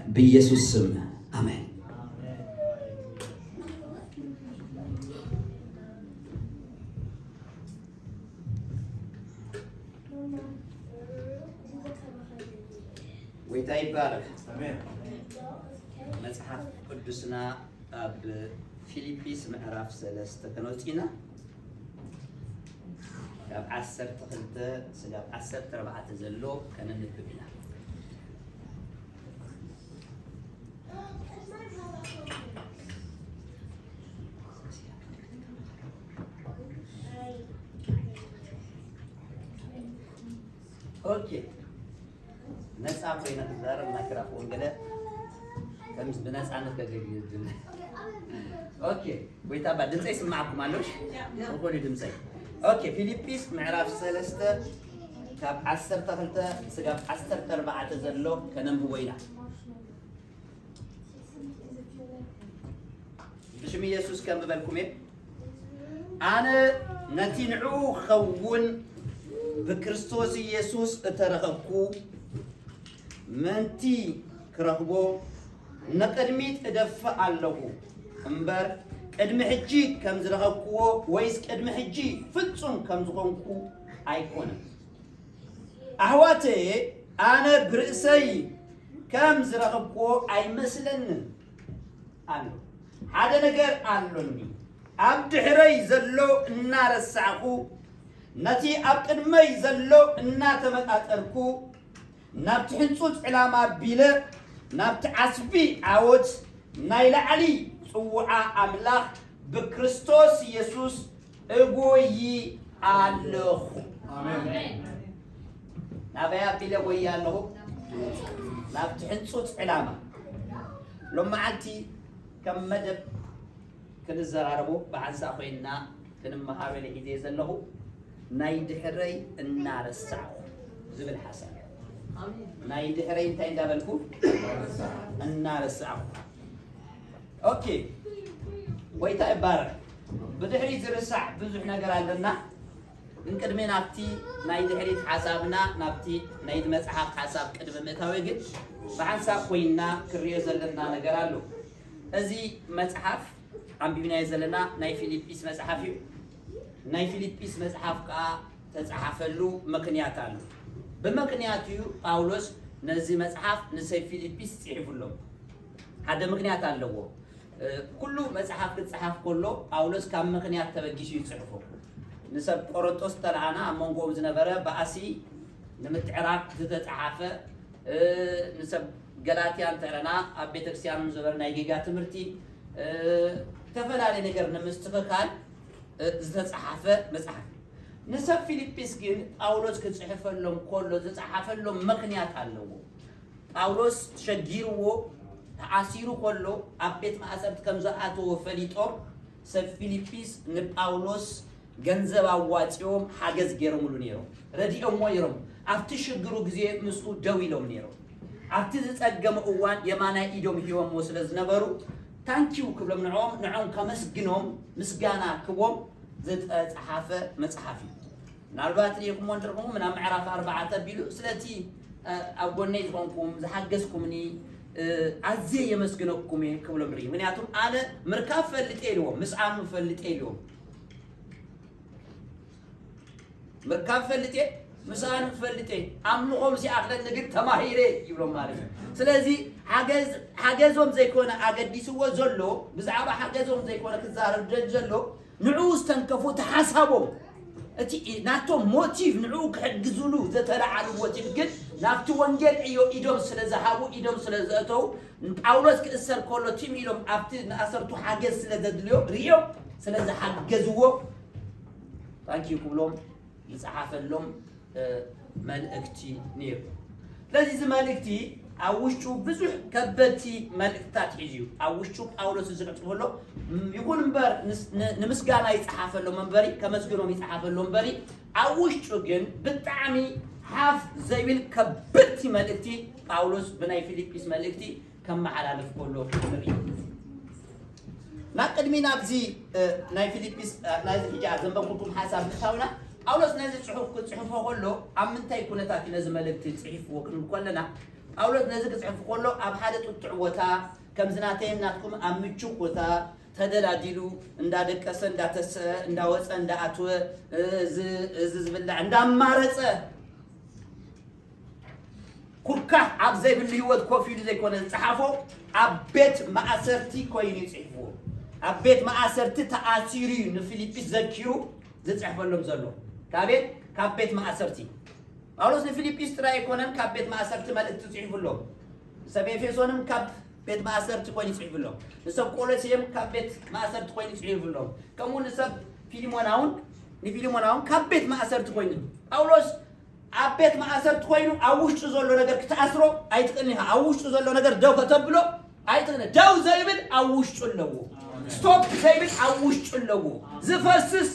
በኢየሱስ ስም አሜን። ወይታ ይባረክ። አሜን። መጽሐፍ ቅዱስና አብ ፊልጵስ ምዕራፍ 3 ተነጽና ካብ 12 ስጋብ 14 ዘሎ ከነንብብና ኦኬ ነፃ ኮይና ዛሬ ማይክሮፎን ገለ ከምስ በነፃነት ከገግይልን ኦኬ ወይታ ባድምፀይ ስማዓኩም አለሽ ወቆሊ ድምፀይ ኦኬ ፊልጵስ ምዕራፍ 3 ካብ 12 ስጋብ 14 ዘሎ ከነንብቦ ኢና ብስም ኢየሱስ ከም በልኩም አነ ነቲንዑ ኸውን በክርስቶስ ኢየሱስ እተረኸብኩ መንቲ ክረኽቦ ነቀድሚት እደፋ ኣለሁ እምበር ቅድሚ ሕጂ ከም ዝረኸብክዎ ወይስ ቅድሚ ሕጂ ፍጹም ከም ዝኾንኩ ኣይኮነን። ኣሕዋተየ ኣነ ብርእሰይ ከም ዝረኸብክዎ ኣይመስለንን ኣሎ። ሓደ ነገር ኣሎኒ ኣብ ድሕረይ ዘሎ እናረሳዕኹ ነቲ ኣብ ቅድመይ ዘሎ እናተመጣጠርኩ ናብቲ ሕንፁፅ ዕላማ ቢለ ናብቲ ዓስቢ ዓወት ናይ ላዕሊ ጽውዓ ኣምላኽ ብክርስቶስ ኢየሱስ እጎይ ኣለኹ። አሜን። ናበይ ኣቢለ ጎይ ኣለኹ? ናብቲ ሕንፁፅ ዕላማ ሎማዓንቲ ከም መደብ ክንዘራረቡ ብሓንሳእ ኮይንና ክንመሃበለ ሒዘ ዘለኹ ናይ ድሕረይ እናረሳዕኹ ዝብል ሓሳብ ናይ ድሕረይ እንታይ እንዳበልኩ እናረሳዕኹ ኦኬ ወይታ ይባረክ። ብድሕሪ ዝርሳዕ ብዙሕ ነገር ኣለና እንቅድሜ ናብቲ ናይ ድሕሪት ሓሳብና ናብቲ ናይ መጽሓፍ ሓሳብ ቅድሚ ምእታዊ ግን ብሓንሳብ ኮይንና ክሪኦ ዘለና ነገር ኣሎ። እዚ መጽሓፍ አንቢብናዮ ዘለና ናይ ፊልጵስ መጽሓፍ እዩ። ናይ ፊልጵስ መጽሐፍ ከዓ ተጻሐፈሉ ምክንያት አለ። በምክንያቱ ጳውሎስ ነዚህ መጽሐፍ ንሰይ ፊልጵስ ጽሕፉሎም ሓደ ምክንያት ኣለዎ። ኩሉ መጽሐፍ ክጽሐፍ ከሎ ጳውሎስ ካብ ምክንያት ተበጊሱ ይጽሕፎ። ንሰብ ቆሮንቶስ ተልዓና ኣብ መንጎኦም ዝነበረ በኣሲ ንምትዕራቅ ዝተጻሐፈ ንሰብ ገላትያ ተረና ኣብ ቤተክርስቲያን ዝነበረ ናይ ጌጋ ትምህርቲ ተፈላለየ ነገር ንምስትኽካል ዝተጻሐፈ መጽሐፍ ንሰብ ፊልጵስ ግን ጳውሎስ ክጽሕፈሎም ከሎ ዝተጻሐፈሎም ምክንያት ኣለዎ። ጳውሎስ ተሸጊርዎ ተኣሲሩ ከሎ ኣብ ቤት ማእሰርቲ ከም ዝኣተወ ፈሊጦም ሰብ ፊልጵስ ንጳውሎስ ገንዘብ ኣዋፂኦም ሓገዝ ገይሮምሉ ነይሮም፣ ረዲኦምዎ ነይሮም። ኣብቲ ሽግሩ ግዜ ምስኡ ደው ኢሎም ነይሮም። ኣብቲ ዝጸገመ እዋን የማናይ ኢዶም ሂቦምዎ ስለ ዝነበሩ ታንኪው ክብሎም ንዖም ከመስግኖም ምስጋና ክቦም ዝተጻሐፈ መጽሐፍ እዩ። ምናልባት ሪኢኩሞ እንትርኩሙ ምናብ ምዕራፍ 4 ኣቢሉ ስለቲ ኣብ ጎነይ ዝኾንኩም ዝሓገዝኩምኒ ኣዝየ የመስግነኩም ክብሎም ርኢ። ምክንያቱም ኣነ ምርካብ ፈልጤ ኢልዎም ምስዓኑ ፈልጤ ኢልዎም ምርካብ ፈልጤ ምስዓኑ ፈልጤ ኣምልኾም ሲኣኽለኒ ግን ተማሂረ ይብሎም ማለት እዩ። ስለዚ ሓገዞም ዘይኮነ ኣገዲስዎ ዘሎ ብዛዕባ ሓገዞም ዘይኮነ ክዛረብ ዘሎ ንዑ ዝተንከፉ ተሓሳቦም እቲ ናቶም ሞቲቭ ንዑ ክሕግዝሉ ዝተለዓሉ ሞቲቭ ግን ናብቲ ወንጌል ዕዮ ኢዶም ስለ ዝሃቡ ኢዶም ስለ ዘእተው ጳውሎስ ክእሰር ከሎ ቲም ኢሎም ኣብቲ ንኣሰርቱ ሓገዝ ስለ ዘድልዮ ርዮም ስለ ዝሓገዝዎ ታንኪዩ ክብሎም ዝፀሓፈሎም መልእክቲ ነይሩ። ስለዚ እዚ መልእክቲ ኣብ ውሽጡ ብዙሕ ከበድቲ መልእክትታት ሒዙ ኣብ ውሽጡ ጳውሎስ ዝፅሕፈሎ ይኹን እምበር ንምስጋና ይፀሓፈሎም እምበሪ ከመስግኖም ይፀሓፈሎም እምበሪ ኣብ ውሽጡ ግን ብጣዕሚ ሓፍ ዘይብል ከበድቲ መልእክቲ ጳውሎስ ብናይ ፊልጵስ መልእክቲ ከመሓላልፍ ከሎ ንርኢ። ናብ ቅድሚ ናብዚ ናይ ፊልጵስ ናይዚ ሕጂ ዘንበብኩልኩም ሓሳብ ምእታውና ጳውሎስ ነዚ ፅሑፍ ክፅሕፎ ከሎ ኣብ ምንታይ ኩነታት ነዚ መልእክቲ ፅሒፍዎ ክንብል ከለና ጳውሎስ ነዚ ክጽሕፍ ከሎ ኣብ ሓደ ጥዑወታ ከም ዝናተይን ናትኩም ኣብ ምቹው ቦታ ተደላዲሉ እንዳደቀሰ እንዳተሰ እንዳወፀ እንዳኣትወ ዝብላዕ እንዳማረፀ ኩካ ኣብ ዘይብል ህይወት ኮፍ ኢሉ ዘይኮነ ዝፅሓፎ ኣብ ቤት ማእሰርቲ ኮይኑ ይጽሕፍዎ ኣብ ቤት ማእሰርቲ ተኣሲሩ ንፊልጵስ ዘኪሩ ዝጽሕፈሎም ዘሎ ካብ ቤት ማእሰርቲ ጳውሎስ ንፊልጵስ ጥራይ ኣይኮነን ካብ ቤት ማእሰርቲ መልእክቲ ጽሒፉሎም ሰብ ኤፌሶንም ካብ ቤት ማእሰርቲ ኮይኑ ይጽሕፍሎም ንሰብ ቆሎሴም ካብ ቤት ማእሰርቲ ኮይኑ ይጽሕፍሎም ከምኡ ንሰብ ፊሊሞናውን ካብ ቤት ማእሰርቲ ኮይኑ ጳውሎስ ኣብ ቤት ማእሰርቲ ኮይኑ ኣብ ውሽጡ ዘሎ ነገር ክትኣስሮ ኣይትኽእልኒ ኢኻ ኣብ ውሽጡ ዘሎ ነገር ደው ከተብሎ ኣይትኽእልኒ ደው ዘይብል ኣብ ውሽጡ ኣለዎ ስቶፕ ዘይብል ኣብ ውሽጡ ኣለዎ ዝፈስስ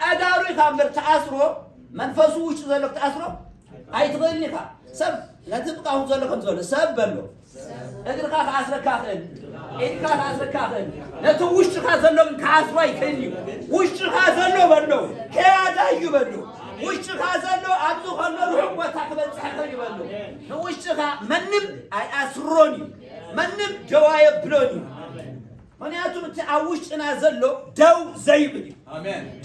ኣዳሩ ኢኻ እምበር ተኣስሮ መንፈሱ ውሽጡ ዘሎ ክትኣስሮ ኣይትኽእልኒ ኢኻ ሰብ ነቲ ብቃሁ ዘሎ ከም ዘሎ ሰብ በሎ እግርካ ክኣስረካ ክእል ኢድካ ክኣስረካ ክእል ነቲ ውሽጥካ ዘሎ ግን ክኣስሮ ኣይክእልኒ እዩ ውሽጥካ ዘሎ በሎ ከያዳ እዩ በሎ ውሽጥካ ዘሎ ኣብዚ ከሎ ርሑቕ ቦታ ክበፅሕ ክእል ይበሎ ንውሽጥካ መንም ኣይኣስሮን እዩ መንም ደዋ የብሎን እዩ ምክንያቱ እቲ ኣብ ውሽጥና ዘሎ ደው ዘይብል እዩ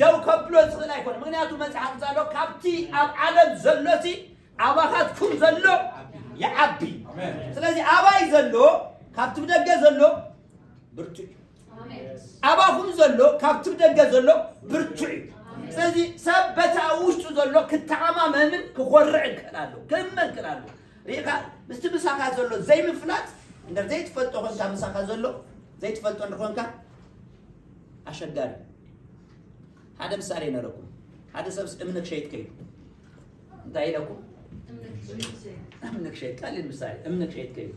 ደው ከብሎ ዝኽእል ኣይኮነ ምክንያቱ መፅሓፍ ዘሎ ካብቲ ኣብ ዓለም ዘሎሲ ኣባኻትኩም ዘሎ ይዓቢ ስለዚ ኣባይ ዘሎ ካብቲ ብደገ ዘሎ ብርቱዕ ኣባኹም ዘሎ ካብቲ ብደገ ዘሎ ብርቱዕ እዩ ስለዚ ሰብ በታ ውሽጡ ዘሎ ክተዓማመንን ክኾርዕ ይክእላሉ ክእመን ክእላሉ ሪኢኻ ምስቲ ምሳኻ ዘሎ ዘይምፍላጥ እንድር ዘይትፈልጦ ኮንካ ምሳኻ ዘሎ ዘይትፈልጦ እንድኾንካ ኣሸጋሪ ሓደ ምሳሌ ነረኩም ሓደ ሰብስ እምኒ ክሸይጥ ከይዱ እንታይ ኢለኩም እምኒ ክሸይጥ ቀሊል ምሳሌ እምኒ ክሸይጥ ከይዱ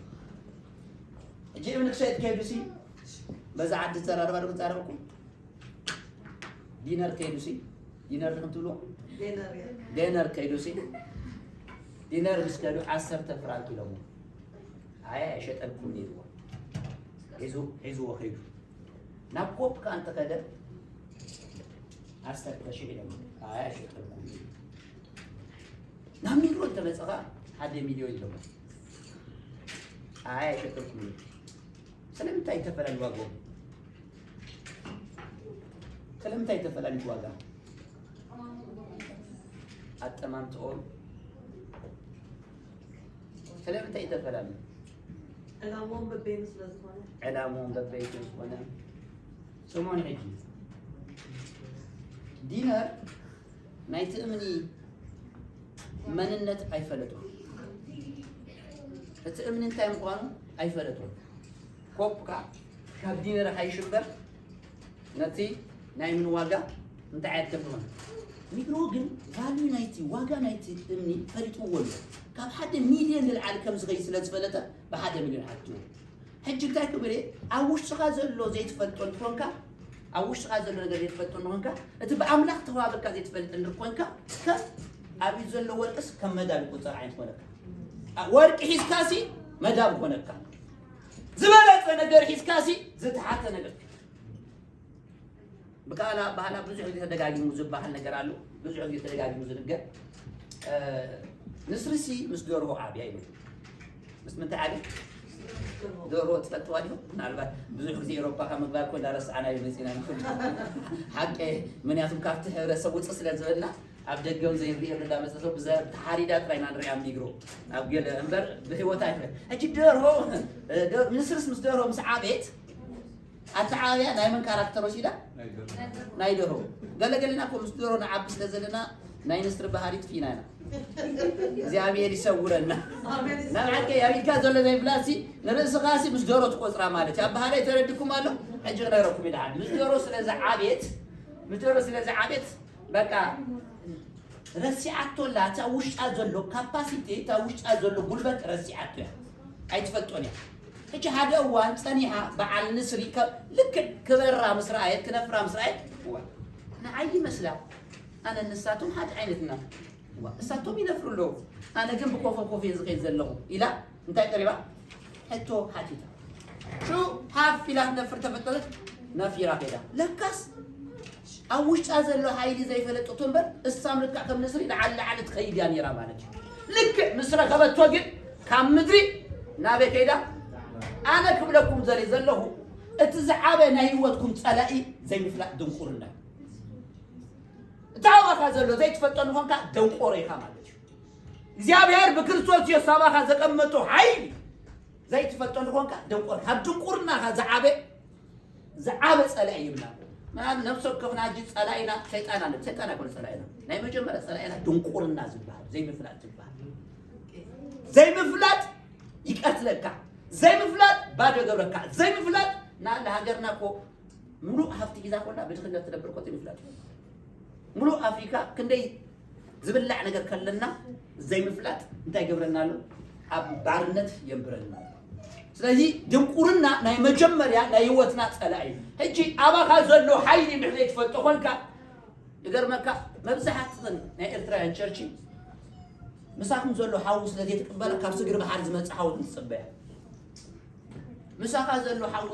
እጂ እምኒ ክሸይጥ ከይዱ ሲ በዛ ዓዲ ተራርባ ዶ ክዛረበኩም ዲነር ከይዱ ሲ ዲነር እንትብሎ ዲነር ከይዱ ሲ ዲነር ምስ ከይዱ 10 ፍራንክ ኢሎሞ ኣይ ኣይሸጠልኩም ኢልዎ ሒዝዎ ከይዱ ናብ ኮፕካ እንተ ከደ 10,000 ኢሎሞ ኣይ ኣይሸጠልኩም ናብ ሚድሮ እንተመፀኻ 1 ሚልዮን ኢሎሞ ኣይ ኣይሸጠልኩም ኢሉ ስለምንታይ ተፈላለዩ ዋጋው ስለምንታይ ተፈላለዩ ዋጋ አጠማምጥኦም ስለምንታይ ተፈላለዩ ዕላማውን በበይኑ ስለዝኾነ ዕላማውን በበይኑ ስለዝኾነ ሰሞን ሕጂ ዲነር ናይቲ እምኒ መንነት ኣይፈለጡም እቲ እምኒ እንታይ ምዃኑ ኣይፈለጡም ኮፕካ ካብ ዲነር ኣይሽበር ነቲ ናይ ምን ዋጋ እንታይ ኣትከፍሉ ሚድሮ ግን ቫልዩ ናይቲ ዋጋ ናይቲ እምኒ ፈሊጥዎ ኣሎ ካብ 1 ሚልዮን ልዕል ከም ዝኸይ ስለዝፈለጠ ብ1 ሚልዮን ሓትዎ ሕጂ እንታይ ክብል ኣብ ውሽጥኻ ዘሎ ዘይትፈልጦ እንትኾንካ ኣብ ውሽጥኻ ዘሎ ነገር ዘይትፈልጦ እንትኾንካ እቲ ብኣምላኽ ተዋብካ ዘይትፈልጥ እንትኾንካ ከም ኣብ ኢድ ዘሎ ወርቅስ ከም መዳብ ይቁፀር ዓይነት ኮነካ ወርቂ ሒዝካሲ መዳብ ኮነካ ዝበለፀ ነገር ሒዝካሲ ዝተሓተ ነገር በቃላ ባህላ ብዙ ጊዜ ተደጋግሞ ዝባሃል ነገር አሉ ብዙ ጊዜ ተደጋግሞ ዝነገር ንስርሲ ምስ ዶርሆ ዓብያ ይሉ ምስ ምንታይ ዓብያ ዶርሆ ተፈጥዋል ነው ምናልባት ብዙ ጊዜ አውሮፓ ከመግባት ኮ ዳረስዓና ይመጽና ነው ሐቄ ምን ያቱም ካፍተ ህብረተሰብ ውጽ ስለዘበልና ኣብ ደገው ዘይብሪህ ለዳ መሰሰብ ብዛ ተሐሪዳ ጥራይና ንሪያ ሚግሮ ኣብ ገለ እንበር በህይወት አይፈ እጂ ዶርሆ ንስርስ ምስ ዶርሆ ምስ ዓቤት አታዓብያ ናይ መን ካራክተሮች ይዳ ናይ ዶርሆ ገለገለና ኮ ምስ ዶርሆ ናዓብ ስለዘለና ናይ ንስር ባህሪት ፊናና እግዚአብሔር ይሰውረና አሜን ናልዓከ ያቢካ ዘሎ ናይ ፍላሲ ንርእስ ኻሲ ምስ ዶርሆ ተቆጽራ ማለት ያ ባህሪ ተረድኩም አለ እጅ ነረኩም ይላል ምስ ዶርሆ ስለዛ ዓቤት በቃ ረሲዓቶላ ታውሽጣ ዘሎ ካፓሲቲ ታውሽጣ ዘሎ ጉልበት ረሲዓቶ አይትፈልጦን ያ እቺ ሓደ ዋን ጸኒሃ በዓል ንስሪ ልክ ክበራ መስራአት ክነፍራ መስራአት ንዓይ መስላ አነ ንሳቱም ሓደ ዓይነትና እሳቶም ይነፍሩሎ አነ ግን በኮፎ ዝኸይ ዘለኹ ኢላ እንታይ ቀሪባ ሕቶ ሓቲታ ሹ ሓፊላ ነፍር ተፈጠረት ነፊራ ከዳ ለካስ ኣብ ውሽጣ ዘሎ ሃይሊ ዘይፈለጥቶ እምበር እሳም ልክዕ ከም ንስሪ ለዓል ትኸይድ ያ ነራ ማለት ልክ ምስረ ከበቶ ግን كم مدري نابي كيدا أنا كبلكم زلي زله اتزعابي نايوتكم تسألائي زي مفلق دنقورنا تعالوا خازلو زي تفتن هونكا دنقوري خامالك زيابير بكريستوس يسابا خازق أمتو حيل زي تفتن هونكا دنقور هب دنقورنا خازعابي زعابي تسألائي بنا ما نفسك كفنا جيت سألائنا شيطانا كل سألائنا ناي مجمّر سألائنا دنقورنا زبها زي مفلق زبها زي مفلق يقتلك زي مفلق بعد يقبلك زي مفلق نال هاجرنا كو ملو هفتي إذا كنا بتخلنا تدبر قطي مفلق ملو أفريقيا كندي زبلع نجر كلنا زي مفلق انت يقبلنا له أب بارنت ينبرنا سلازي دنقورنا ناي مجمّر يا ناي وتنا سألائي هجي أبا خازلو حيني محليت فتحونك يقر مكة مبزحات ناي إرترايان شرشي مساكم زلوا حاوس الذي تقبله كابس قرب حارز ما تحاول نتصبح مساك زلوا حاوس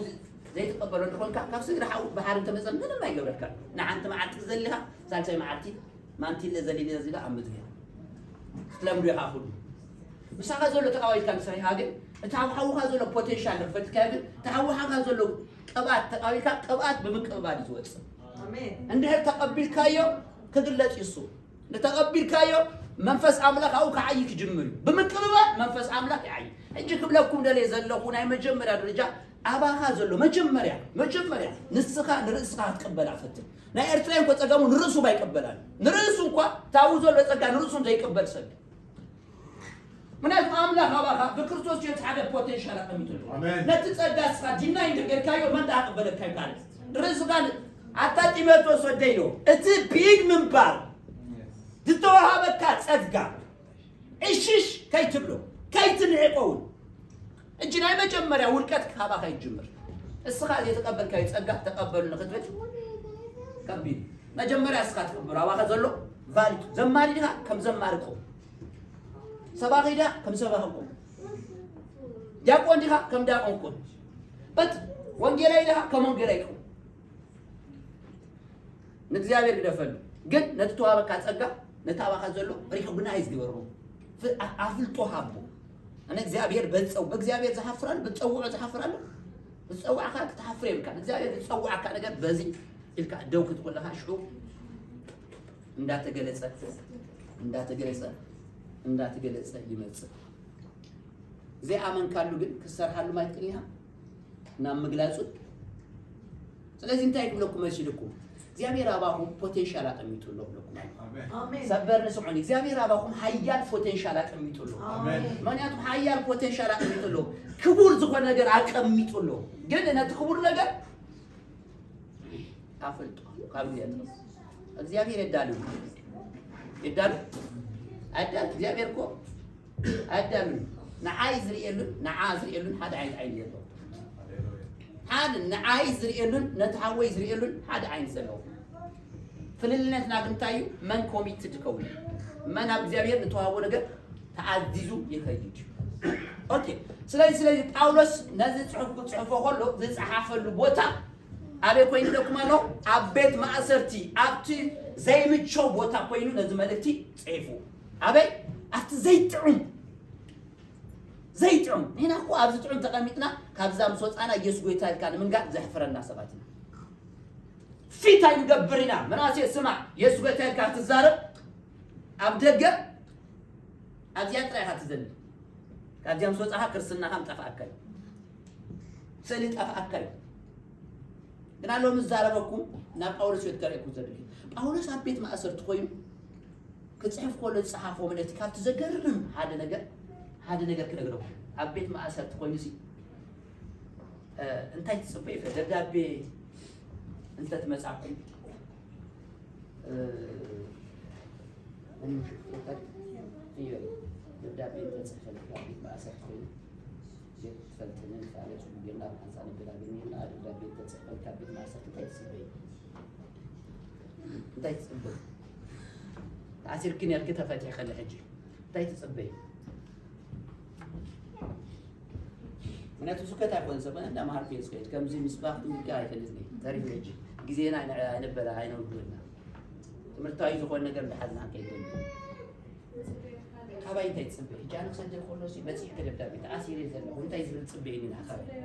زي تقبله نقول كابس قرب حاول بحارز تمزل من ما يقبلك نعم أنت ما عاد تزلها سالتي ما عادتي ما أنتي اللي زلي عم بدها تلام ريحة خلو مساك زلوا تقاوي كان صحيح هذا تعاو حاول زلوا بوتنشال رفت كابل تعاو حاول زلوا قبات تقاوي قبات بمقبال يزوج آمين عندها تقبل كايو كدلت يسوع نتقبل كايو منفس أملاك أو كعيك جمري بمكبة منفس أملاك عي أجيك بلاكم دليل زلوا هنا مجمر الرجال أبا خازلوا مجمر نسخة نرسخة تقبل عفتة نا إرتلاين كو تقامو نرسو بايقبلان نرسو كوا تاوزو لتقا نرسو زي يقبل سد منات أملاك أبا خا بكريستوس جيت حاجة بوتنشال أقميتو نتتصدى سخا جينا يندقر كايو من دا أقبلك كاي قال نرسو قال عطا تيموتوس ودينو اتي بيج من بار تتوها بكات أذكى إيش كي تبلو كي تنعقون الجناي مجمّر يا ولكت هذا كي تجمّر السخاء يتقبل كي تأجع تقبل الخدمة كبير مجمّر يا سخاء تقبل أواخذ زلوا فالد زماري ده كم زماركم سباقي ده كم سباقكم جاكون ده كم جاكونكم بس وانجيلاي ده كم وانجيلايكم نتزاوير كده فل قد نتتوها بكات أجع نتابع خزلوا ريحوا بنايز جبرهم فعفلتوا حبوا أنا إخزابير بتصو إخزابير زحفران بتصوع زحفران بتصوع كانك تحفرين كان إخزابير بتصوع كانك بزي تلك دوك تقول لها شو ندات جلسة يمسك زي عمن كارلو جن كسر حلو ما يتقليها نام مجلسوا سلازم انت يقول لكم ايش لكم زيامي رابعهم بوتنشالات أميتوا لكم آمين سبر نسمعني زيامي رابعهم حيال بوتنشالات أميتوا آمين من ياتهم حيال بوتنشالات أميتوا كبر زخون نجار عك أميتوا له جد أنا تكبر نجار عفلت قابل يدرس زيامي يدالو أدال زيامي ركو أدالو نعايز ريالون هذا عين يدو هذا نعايز ريالون نتعويز ريالون هذا عين سلو فللنا ناقم تايو من كوميتد كوني من أبزيابير نتوهاو نجر تعزيزو يخيج أوكي سلاي باولوس نزل صحفه كله زي صحافة البوتا أبي كوين لكم أنا أبيت ما أسرتي أبتي زي متشو بوتا كوينو نزل مالتي صحفه أبي أبتي زي تعم هنا أخو أبز تعم تقامتنا كابزام صوت أنا يسوي تايل كان من قا زحفر الناس باتنا في تايم قبرنا مناسي اسمع يسوي تايل كانت الزارب أبدقة أبزيات رايحة تزل كابزام صوت أها كرسلنا هم تفأكل سليت أفأكل قلنا لهم الزاربكم ناب أولس يتكريكم زدلي أولس أبيت ما أسرت خويم كتصحف كل الصحافة من اتكاب تزقرن هذا نجار كده قرب أبيت ما أسرت كويسي أنت تصبي في دبدبي أنت تمسحكم أنا في دبدبي أنت تصحي أبيت ما أسرت كويس جت فلتنين فعلى شو بيجينا بحسان بلادين دبدبي أنت تصحي أبيت ما أسرت تصبي أنت تصبي عسير كني أركتها فاتح خلي حجي أنت تصبي من أتوسكت أكون سبنا أنا ما أعرف يسكت كم زي مسباق تقول تلزني تعرف يجي جزينا أنا بلا عينه ودنا تمرتاي زخون نقدر بحزنا كيدون ካባይ እንታይ ትጽበይ ጃንክ ሰንጀር ኮሎሲ መጽሐፍ ከደብዳቤ ተአሲሪ ዘለው እንታይ ዝብል ጽበይኒ ናካባይ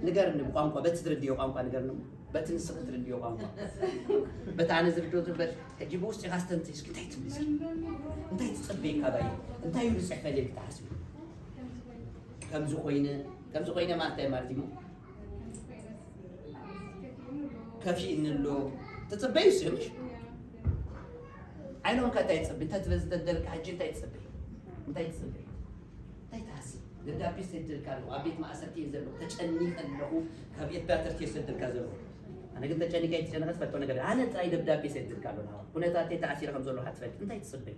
ነገር ነው ቋንቋ በትድርዲዮ ቋንቋ ነገር ነው በትንስቅ ትድርዲዮ ቋንቋ በታነ ዝብዶት በጅብ ውስጥ ያስተንት እስኪ እንታይ ትምስ እንታይ ትጽበይ ካባይ እንታይ ይጽፈ ለክ ታስቢ ከምዙ ኮይነ ማለት ነው ከፊ እንሎ ተጽበይ ስምሽ አይኖን ከታይ ጽበይ ተትበዝ ተደልካ ሀጅ እንታይ ትጽበይ እንታይ ታስብ ደብዳቤ ሰደልካሉ አቤት ማእሰርቲ ይዘሉ ተጨኒቀለሁ ከቤት ባተርት ይሰደልካ ዘሉ አነ ግን ተጨኒቀ ይተጨነቀት ፈጥቶ ነገር አነ ጣይ ደብዳቤ ሰደልካሉ ነው ሁኔታቴ ተአሲር ከም ዘሎ ሀትፈል እንታይ ትጽበይ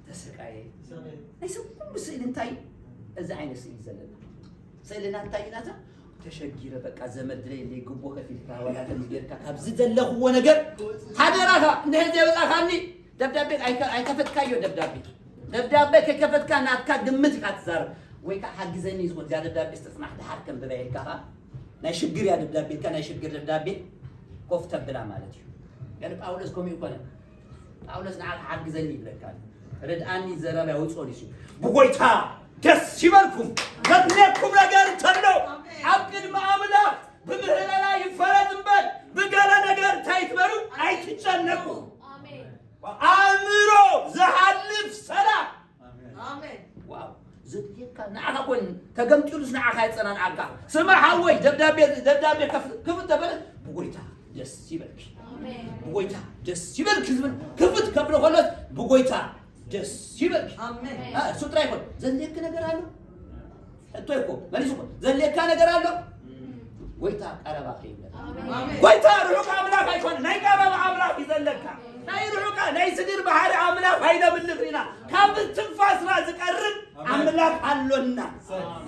ተሰቃይ አይሰው ምስል እንታይ እዛ አይነት ስል ይዘለና ስልና እንታይናታ ተሸጊረ በቃ ዘመድ ላይ ግቦ ከፊል ታወላ ተምገርካ ካብዝ ዘለኽዎ ነገር ሀደራካ እንደዚህ ይወጣካኒ ደብዳቤ አይከፈትካዮ ደብዳቤ ከከፈትካ ናትካ ግምት ካትዛር ወይ ካሐግዘኒ ይዝጎ ዛ ደብዳቤ استثناء ተሐርከም በባይልካ ናይ ሽግር ያ ደብዳቤ ከናይ ሽግር ደብዳቤ ኮፍተ ብላ ማለት እዩ ያለ ጳውሎስ ኮሚ ይኮነ ጳውሎስ ናዓል ሐግዘኒ ይብለካል ረድአኒ ዘራባ ያውጾን ይሱ በጎይታ ደስ ይበልኩም ለነኩም ነገር ተለው አብቅድ ማምላ በምህረላ ይፈረድበት በጋራ ነገር ታይትበሩ አይትጨነቁ አሜን አምሮ ዘሐልፍ ሰላም አሜን ዋው ዝድየካ ናዓካን ተገምጥሉስ ናዓካ ይጸናን አጋ ስማ ሐወይ ደብዳቤ ክፍት ተበለ በጎይታ ደስ ይበልክ አሜን በጎይታ ደስ ይበልክ ዝምን ክፍት ከብለ ሆለት በጎይታ ደስ ይበልክ አሜን ሱጥራ ይሆን ዘለክ ነገር አለ እቶይኮ መልሱ ዘለካ ነገር አለ ጎይታ ቀረባ ከይለ አሜን ጎይታ ሩቅ አምላክ አይኮን ናይ ቀረባ አምላክ ይዘለካ ናይ ሩቅ ናይ ስድር ባህሪ አምላክ አይደብልክሪና ካብ ትንፋስራ ዝቀርብ አምላክ አሎና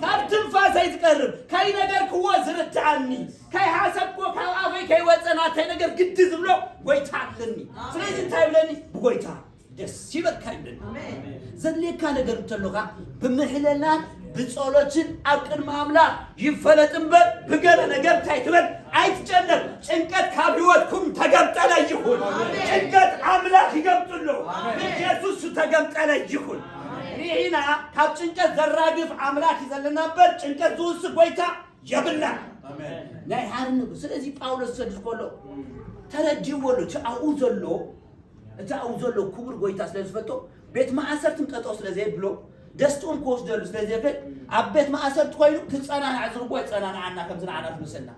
ካብ ትንፋስ አይዝቀርብ ካይ ነገር ክወ ዝርትዓኒ ካይ ሐሰብኮ ካብ አፈይ ካይ ወጸና ታይ ነገር ግድዝ ብሎ ጎይታ አለኒ ስለዚህ ታይብለኒ ጎይታ ደስ ይበልካይልን አሜን ዘለካ ነገር ተሎካ በመህለላን በጸሎትን አቅድ ማምላክ ይፈለጥንበት በገረ ነገር ታይትበል አይትጨነቅ ጭንቀት ካብይወትኩም ተገምጠለ ይሁን ጭንቀት አምላክ ይገምጥሉ ኢየሱስ ተገምጠለ ይሁን ሪና ካብ ጭንቀት ዘራግፍ አምላክ ይዘልናበት ጭንቀት ዙስ ጎይታ ይብላ አሜን ናይ ሃርን ስለዚህ ጳውሎስ ሰድስኮሎ ተረጅወሉ ተአውዘሎ እታውዘሎ ኩብር ጎይታ ስለዝፈቶ ቤት ማእሰርትም ጠጠው ስለዚህ ብሎ ደስቱን ኮስደሉ ስለዚህ ፈት አቤት ማእሰርት ኮይኑ ክጸናና አዝርጎ ይጸናናና ከምዝና አናት መስና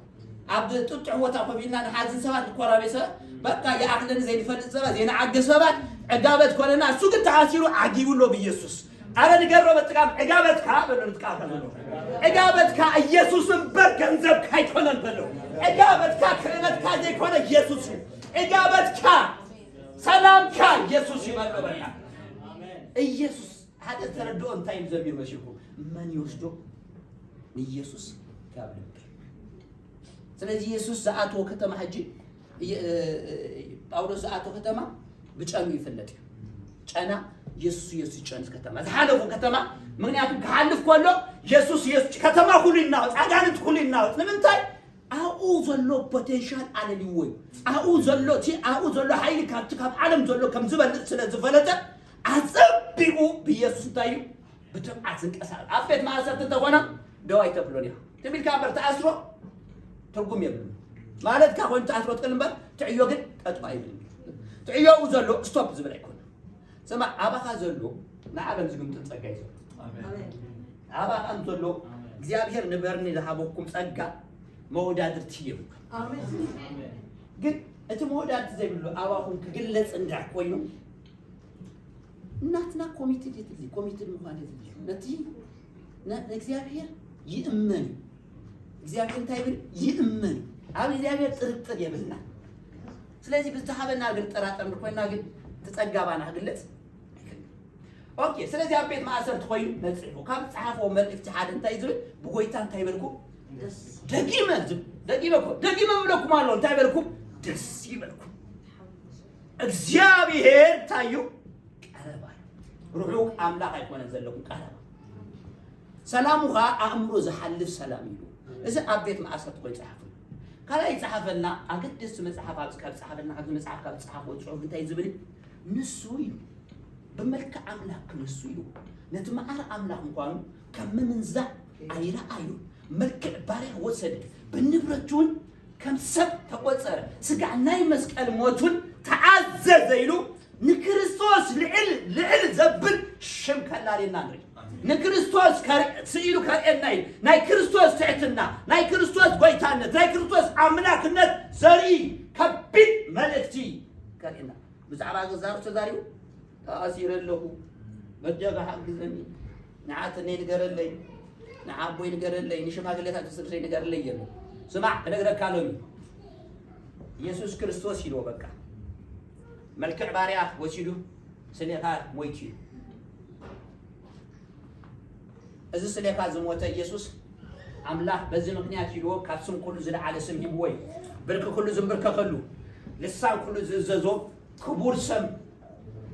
አብ ጥጥዕ ወታ ኮቢና ሐዝን ሰባት ኮራቤሰ በቃ ያአክለን ዘይን ፈልጽ ሰባት የና አገሰባት ዕጋበት ኮለና እሱ ግን ተአሲሩ አጊውሎ በኢየሱስ አረ ንገሮ በጥቃም ዕጋበትካ በልጥቃ ተመሎ ዕጋበትካ ኢየሱስን በገንዘብ ካይኮነን በሎ ዕጋበትካ ክህነትካ ዘይኮነ ኢየሱስ ዕጋበትካ ሰላም ካ ኢየሱስ ይመጣ በቃ አሜን ኢየሱስ ሀደ ተረዶ እንታይም ዘቢር መሽኩ ማን ይወስዶ ኢየሱስ ካብለ ስለዚህ ኢየሱስ ዘአቶ ከተማ ሐጂ ጳውሎስ ዘአቶ ከተማ ብጫኑ ይፈለጥ ጫና ኢየሱስ ይጫንስ ከተማ ዘሐለፉ ከተማ ምክንያቱም ከሐልፍ ኮሎ ኢየሱስ ከተማ ሁሉ ይናወጥ አጋንንት ሁሉ ይናወጥ ለምንታይ አኡ ዘሎ ፖቴንሻል አለሊወይ አኡ ዘሎ ኃይል ካብ ዓለም ዘሎ ከም ዝበልጥ ስለዝፈለጠ አጸብቁ በኢየሱስ ታዩ በተማት እንቀሳል አፈት ማሰት ተሆነ ደዋይ ተብሎን ያ ተሚልካ በርታ አስሮ ትርጉም የለም ማለት ካሆን ታስሮ ጥልምበር ትዕዮ ግን ጠጥባ አይብልም ትዕዮ ዘሎ ስቶፕ ዝብል አይኮን ሰማ አባካ ዘሎ ናዓለም ዝግም ተጸጋይ ዘሎ አሜን አባካን ዘሎ እግዚአብሔር ንበርኒ ለሃበኩም ጸጋ መወዳድር ትይም አሜን ግን እቲ መወዳድር ዘይብሉ አባኹን ክግለጽ እንዳይኮይኑ እናትና ኮሚቴድ ይትልይ ኮሚቴድ እንኳን ይትልይ ነቲ እግዚአብሔር ይእመን እግዚአብሔር ታይብል ይእመን አብ እግዚአብሔር ጥርጥር የብልና ስለዚህ ብዝተሐበና ግን ጥራጠር ምርኮይና ግን ተጸጋባና ግለጽ ኦኬ ስለዚህ አቤት ማእሰርት ኮይኑ ነጽፎ ካብ ጻፎ መልእክት ሓደ እንታይ ዝብል በጎይታ እንታይ በልኩ ደጊመ ብለኩም አለው እንታይ በልኩ ደስ ይበልኩ እግዚአብሔር ታዩ ቀረባ ሩህ አምላክ አይኮነን ዘለኩም ቀረባ ሰላሙኻ አእምሮ ዘሐልፍ ሰላም ይሉ እዚ አቤት ማእሰርት ቆይ ጻፉ كلا يصحفنا أقدس مصحف أبسكاب صحفنا هذا مصحف كاب صحف وتشوف أنت يزبل نسوي بملك أملاك نسوي نتمعر أملاك مقام كم من زع عيرة عيو ملك بارع وسد بالنبرتون كم سب تقصر سقعناي مسك الموتون تعزز زيلو نكريستوس لعل زبل شم كلاري نانري نكريستوس سيلو كارئناي ناي كريستوس تعتنا ناي كريستوس قويتانا ناي كريستوس عملاكنا زري كبير ملكتي كارئنا بزعبا غزارو تزاريو تأثير له بجاقة حق زمي نعاتني نقر اللي نعابوي نقر اللي نشما قلتها تسرسي نقر اللي يلو سمع نقرأ كالومي يسوس كريستوس يلو بكا ملك عبارية وشيدو سليقا مويتي إذا سليقا زموتا يسوس عملاح بزي مقنيات يلو كاتسم كله زل على سمهم وي بركة كله زنبركة خلو لسان كله ززو كبور سم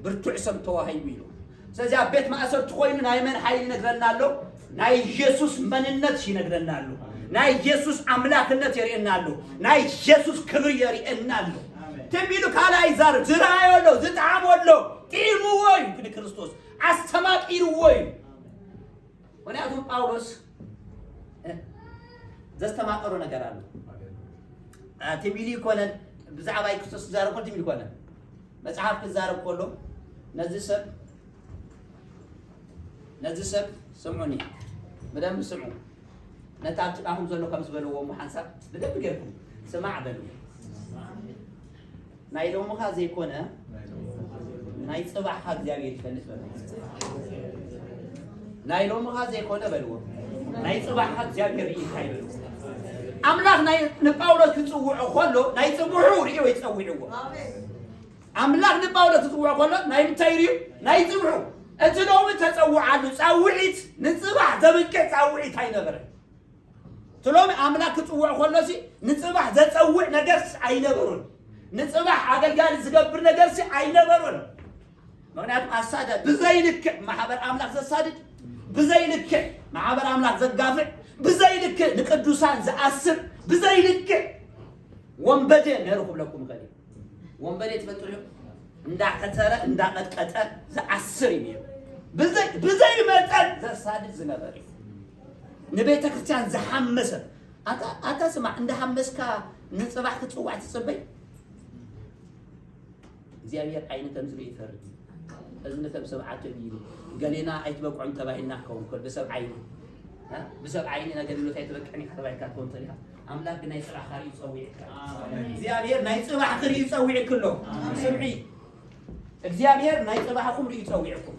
برتوع سم تواهي ويلو سيزي بيت ما أسر تخوين نايمن حيل نقرنا له ناي يسوس من النتشي نقرنا له ناي يسوس عملاك النت يرينا له ناي يسوس كبير يرينا له تبيلو كالا يزار زرايو له زتعامو له قيمو وي كده كريستوس عستماك إيرو وي ونأتهم باولوس زستماك أرو نقرانو تبيلي كونن بزعباي كريستوس زارو كون تبيلي كونن مصحف كزارو كله نزي سب سمعوني مدام سمعوا نتعب تقاهم زلو كم زبلو ومحنسب بدأ بقيركم سمع بلو نايلو مخازي يكونه ناي صباح حق زاوية يفلس بلو نايلو مخازي يكونه بلو ناي صباح حق زاوية يخاي بلو أملاك ناي نباولة تتصوعه خلو ناي صبوحو ريو يتصوعه أملاك نباولة تتصوعه خلو ناي متايريو ناي صبوحو أنت لو تتصوع عنه تصوعت نصبح دبك تصوعت هاي نبرة تلوم أملاك تتصوع خلصي نصبح تتصوع نجرس أي نبرون نصبح عقل قال زقبر نجرس أي نبرون معناته أصادة بزينك محبر أملاك زصادق بزينك محبر أملاك زقافع بزينك نقدوسان زأسر بزينك وانبدأ نروح لكم غالي وانبدأ تفتروا ندع قتلة ندع قتلة زأسر يميو بزي متن زصادق زنبري نبيتك كان زحمسه أنت سمع عند حمسك نصبح تتصوع تصبي زيادة عينك تمزري يفرد أذنك بسبعة بيلو قالينا أيتبقى عن تبعنا كون كل بسبع عيني ها بسبع عيني أنا قالوا تيتبقى عني تبعي كون طريقة أملاك نايس الآخر يسوي زيادة نايس الآخر يسوي كله سمعي እግዚአብሔር ናይ ጽባሕኩም ይጽውዕኩም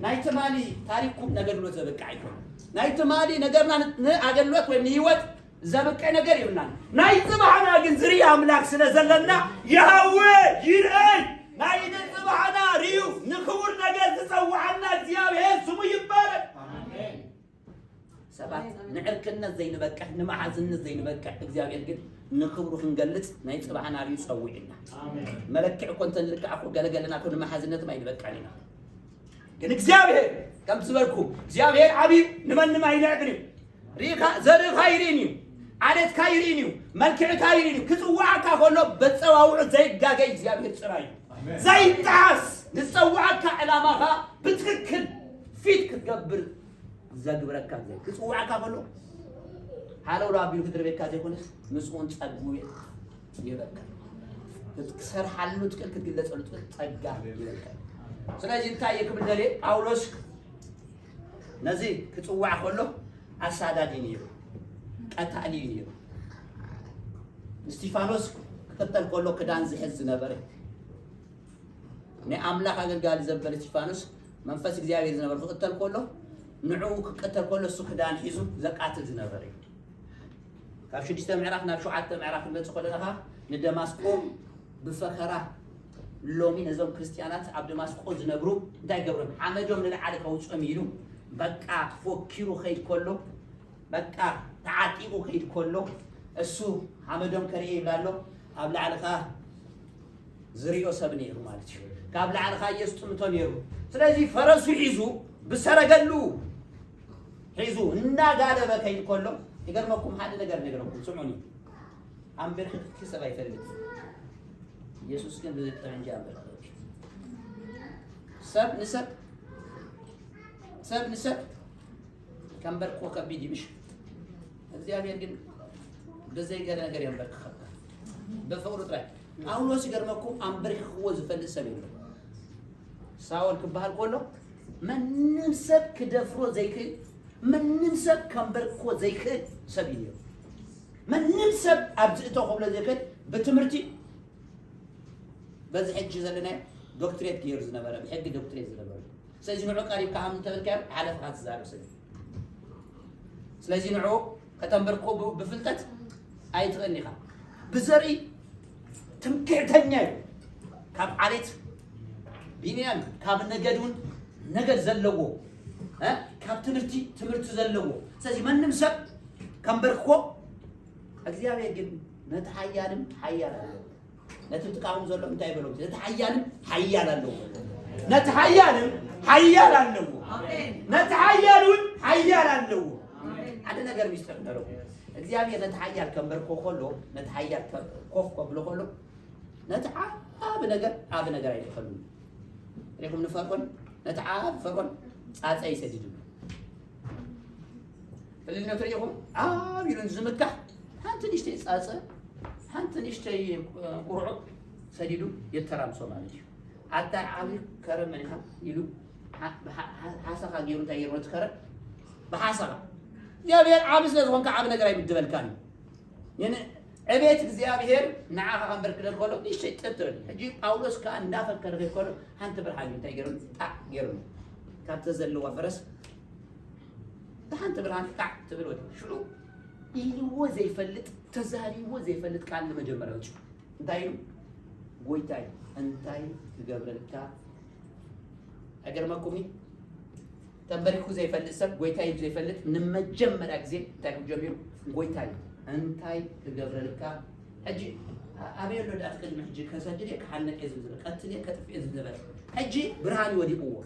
ናይ ተማሊ ታሪክኩም ነገርሎ ዘበቃይኩም ናይ ተማሊ ነገርና አገልግሎት ወይ ህይወት ዘበቃ ነገር ይሆናል ናይ ጽባሕና ግን ዝሪ አምላክ ስለዘለና ያህዌ ይርአይ ናይ ጽባሕና ሪዩ ንክቡር ነገር ተጸዋዕና እግዚአብሔር ስሙ ይባረክ አሜን ሰባት ንዕርክነት ዘይንበቃ ንማሐዝነት ዘይንበቃ እግዚአብሔር ግን نخبره في نجلس نايت صباحنا عليه يسوينا ملك كنت لك أخو قال لنا كل ما حزنت ما يدبك علينا كن إخزابه كم سبركم إخزابه عبي نمن ما يلعبني ريخا زر خيرينيو عادت خيرينيو ملك خيرينيو كسوعك أقوله بتسواه زي جاجي إخزابه تسراي زي تعس نسوعك على ما بتركن فيك تقبل زجبرك كذا كسوعك أقوله حالو رابيو كتربي كذا كونس مسؤول تقوي يبقى تكسر حلو تكل كتجلس ولا تقجع يبقى سلازي تايك بدلي أولوس نزي كتوع كله أسادة دينيو أتعلينيو ستيفانوس كتبت كله كدان زحز نبره نعمله هذا قال زبل ستيفانوس منفس زيادة زنبره كتبت كله نعوك كتبت كله سكدان حيزو زكاة زنبره كابشو ديستم عراق نابشو عاتم عراق البيت خلنا ندماسكو بفخرة لومي نزوم كريستيانات عبد دماسكو زنبرو دا جبرم حمدهم للعالك وش أميلو بقى فوكيرو خير كله بقى تعاتيبو خير كله السو حمدهم كريه لالو قبل على زريو سبنيرو مالتي قبل على يستمتونيرو سلازي فرسو يزو بسرقلو حيزو إننا قال بكين كله يقرمكم هذا نقر نقرمكم سمعوني أمبرخ كسبة يفلت يسوع كان بزيت ترنجي أمبرخ سب نسب كم بركو كبيدي مش زيادة يمكن بزي قال أنا قريم برك خبر بفور ترى أول شيء قرمكم أمبرخ هو زفل السبيل ساول كبهر كله من نسب كدفرو زيك من نسب كم بركو زيك سبيل من نسب أبزئته قبل زيك بتمرتي بس حج زلنا دكتوريت كيرز نبرة بحق دكتوريت نبرة سلزي نوع قريب كهم تبكر على فقط زارو سلي سلزي نوع كتنبركو بفلتت أي تغني خا بزري تمكع تنيا كاب عليت بينيان كاب النجدون نجد زلوا ها كاب تمرت زلوا سلزي من نمسك كمبركو أجزاء يجن نتحيانم حيانا نتتقاوم زلوا متى يبلون نتحيانم حيانا لو نتحيانم حيانا لو نتحيانون حيانا لو هذا نجار بيستخدمه أجزاء نتحيان كمبركو خلو نتحيان كوف قبله خلو نتعب نجار أي خلو ريكم نفرقون نتعب فرقون أي سديدون اللي نتريهم بيرون زمكة هانت نشتي أساسا هانت نشتي قرع سديدو يترام سومالي حتى عامل كرم منها يلو حاسقا جيرون تايرون تكرم بحاسقا يا بير عامس لازم كعب نجار يبدل كان يعني عبيت እግዚአብሔር نعاها عم بركل كله ليش تتر هجيب أولوس كان دافع كرغي كله هانت برحاجة تايرون جيرون كاتزلوا وفرس هانت برهان تبلوت شلو هو زي فلت تزاري هو زي فلت كان لما جمرة انتايو قويتاي انتاي تقبل الكا أجر ما كومي تنبريكو زي فلت سب قويتاي زي فلت نما جمرة زي تايو جميل قويتاي انتاي تقبل الكا أجي أبي لو دأتكلم محجي كسجلي كحنا إذن زبل قتلي كتف إذن زبل أجي برهان ودي قوة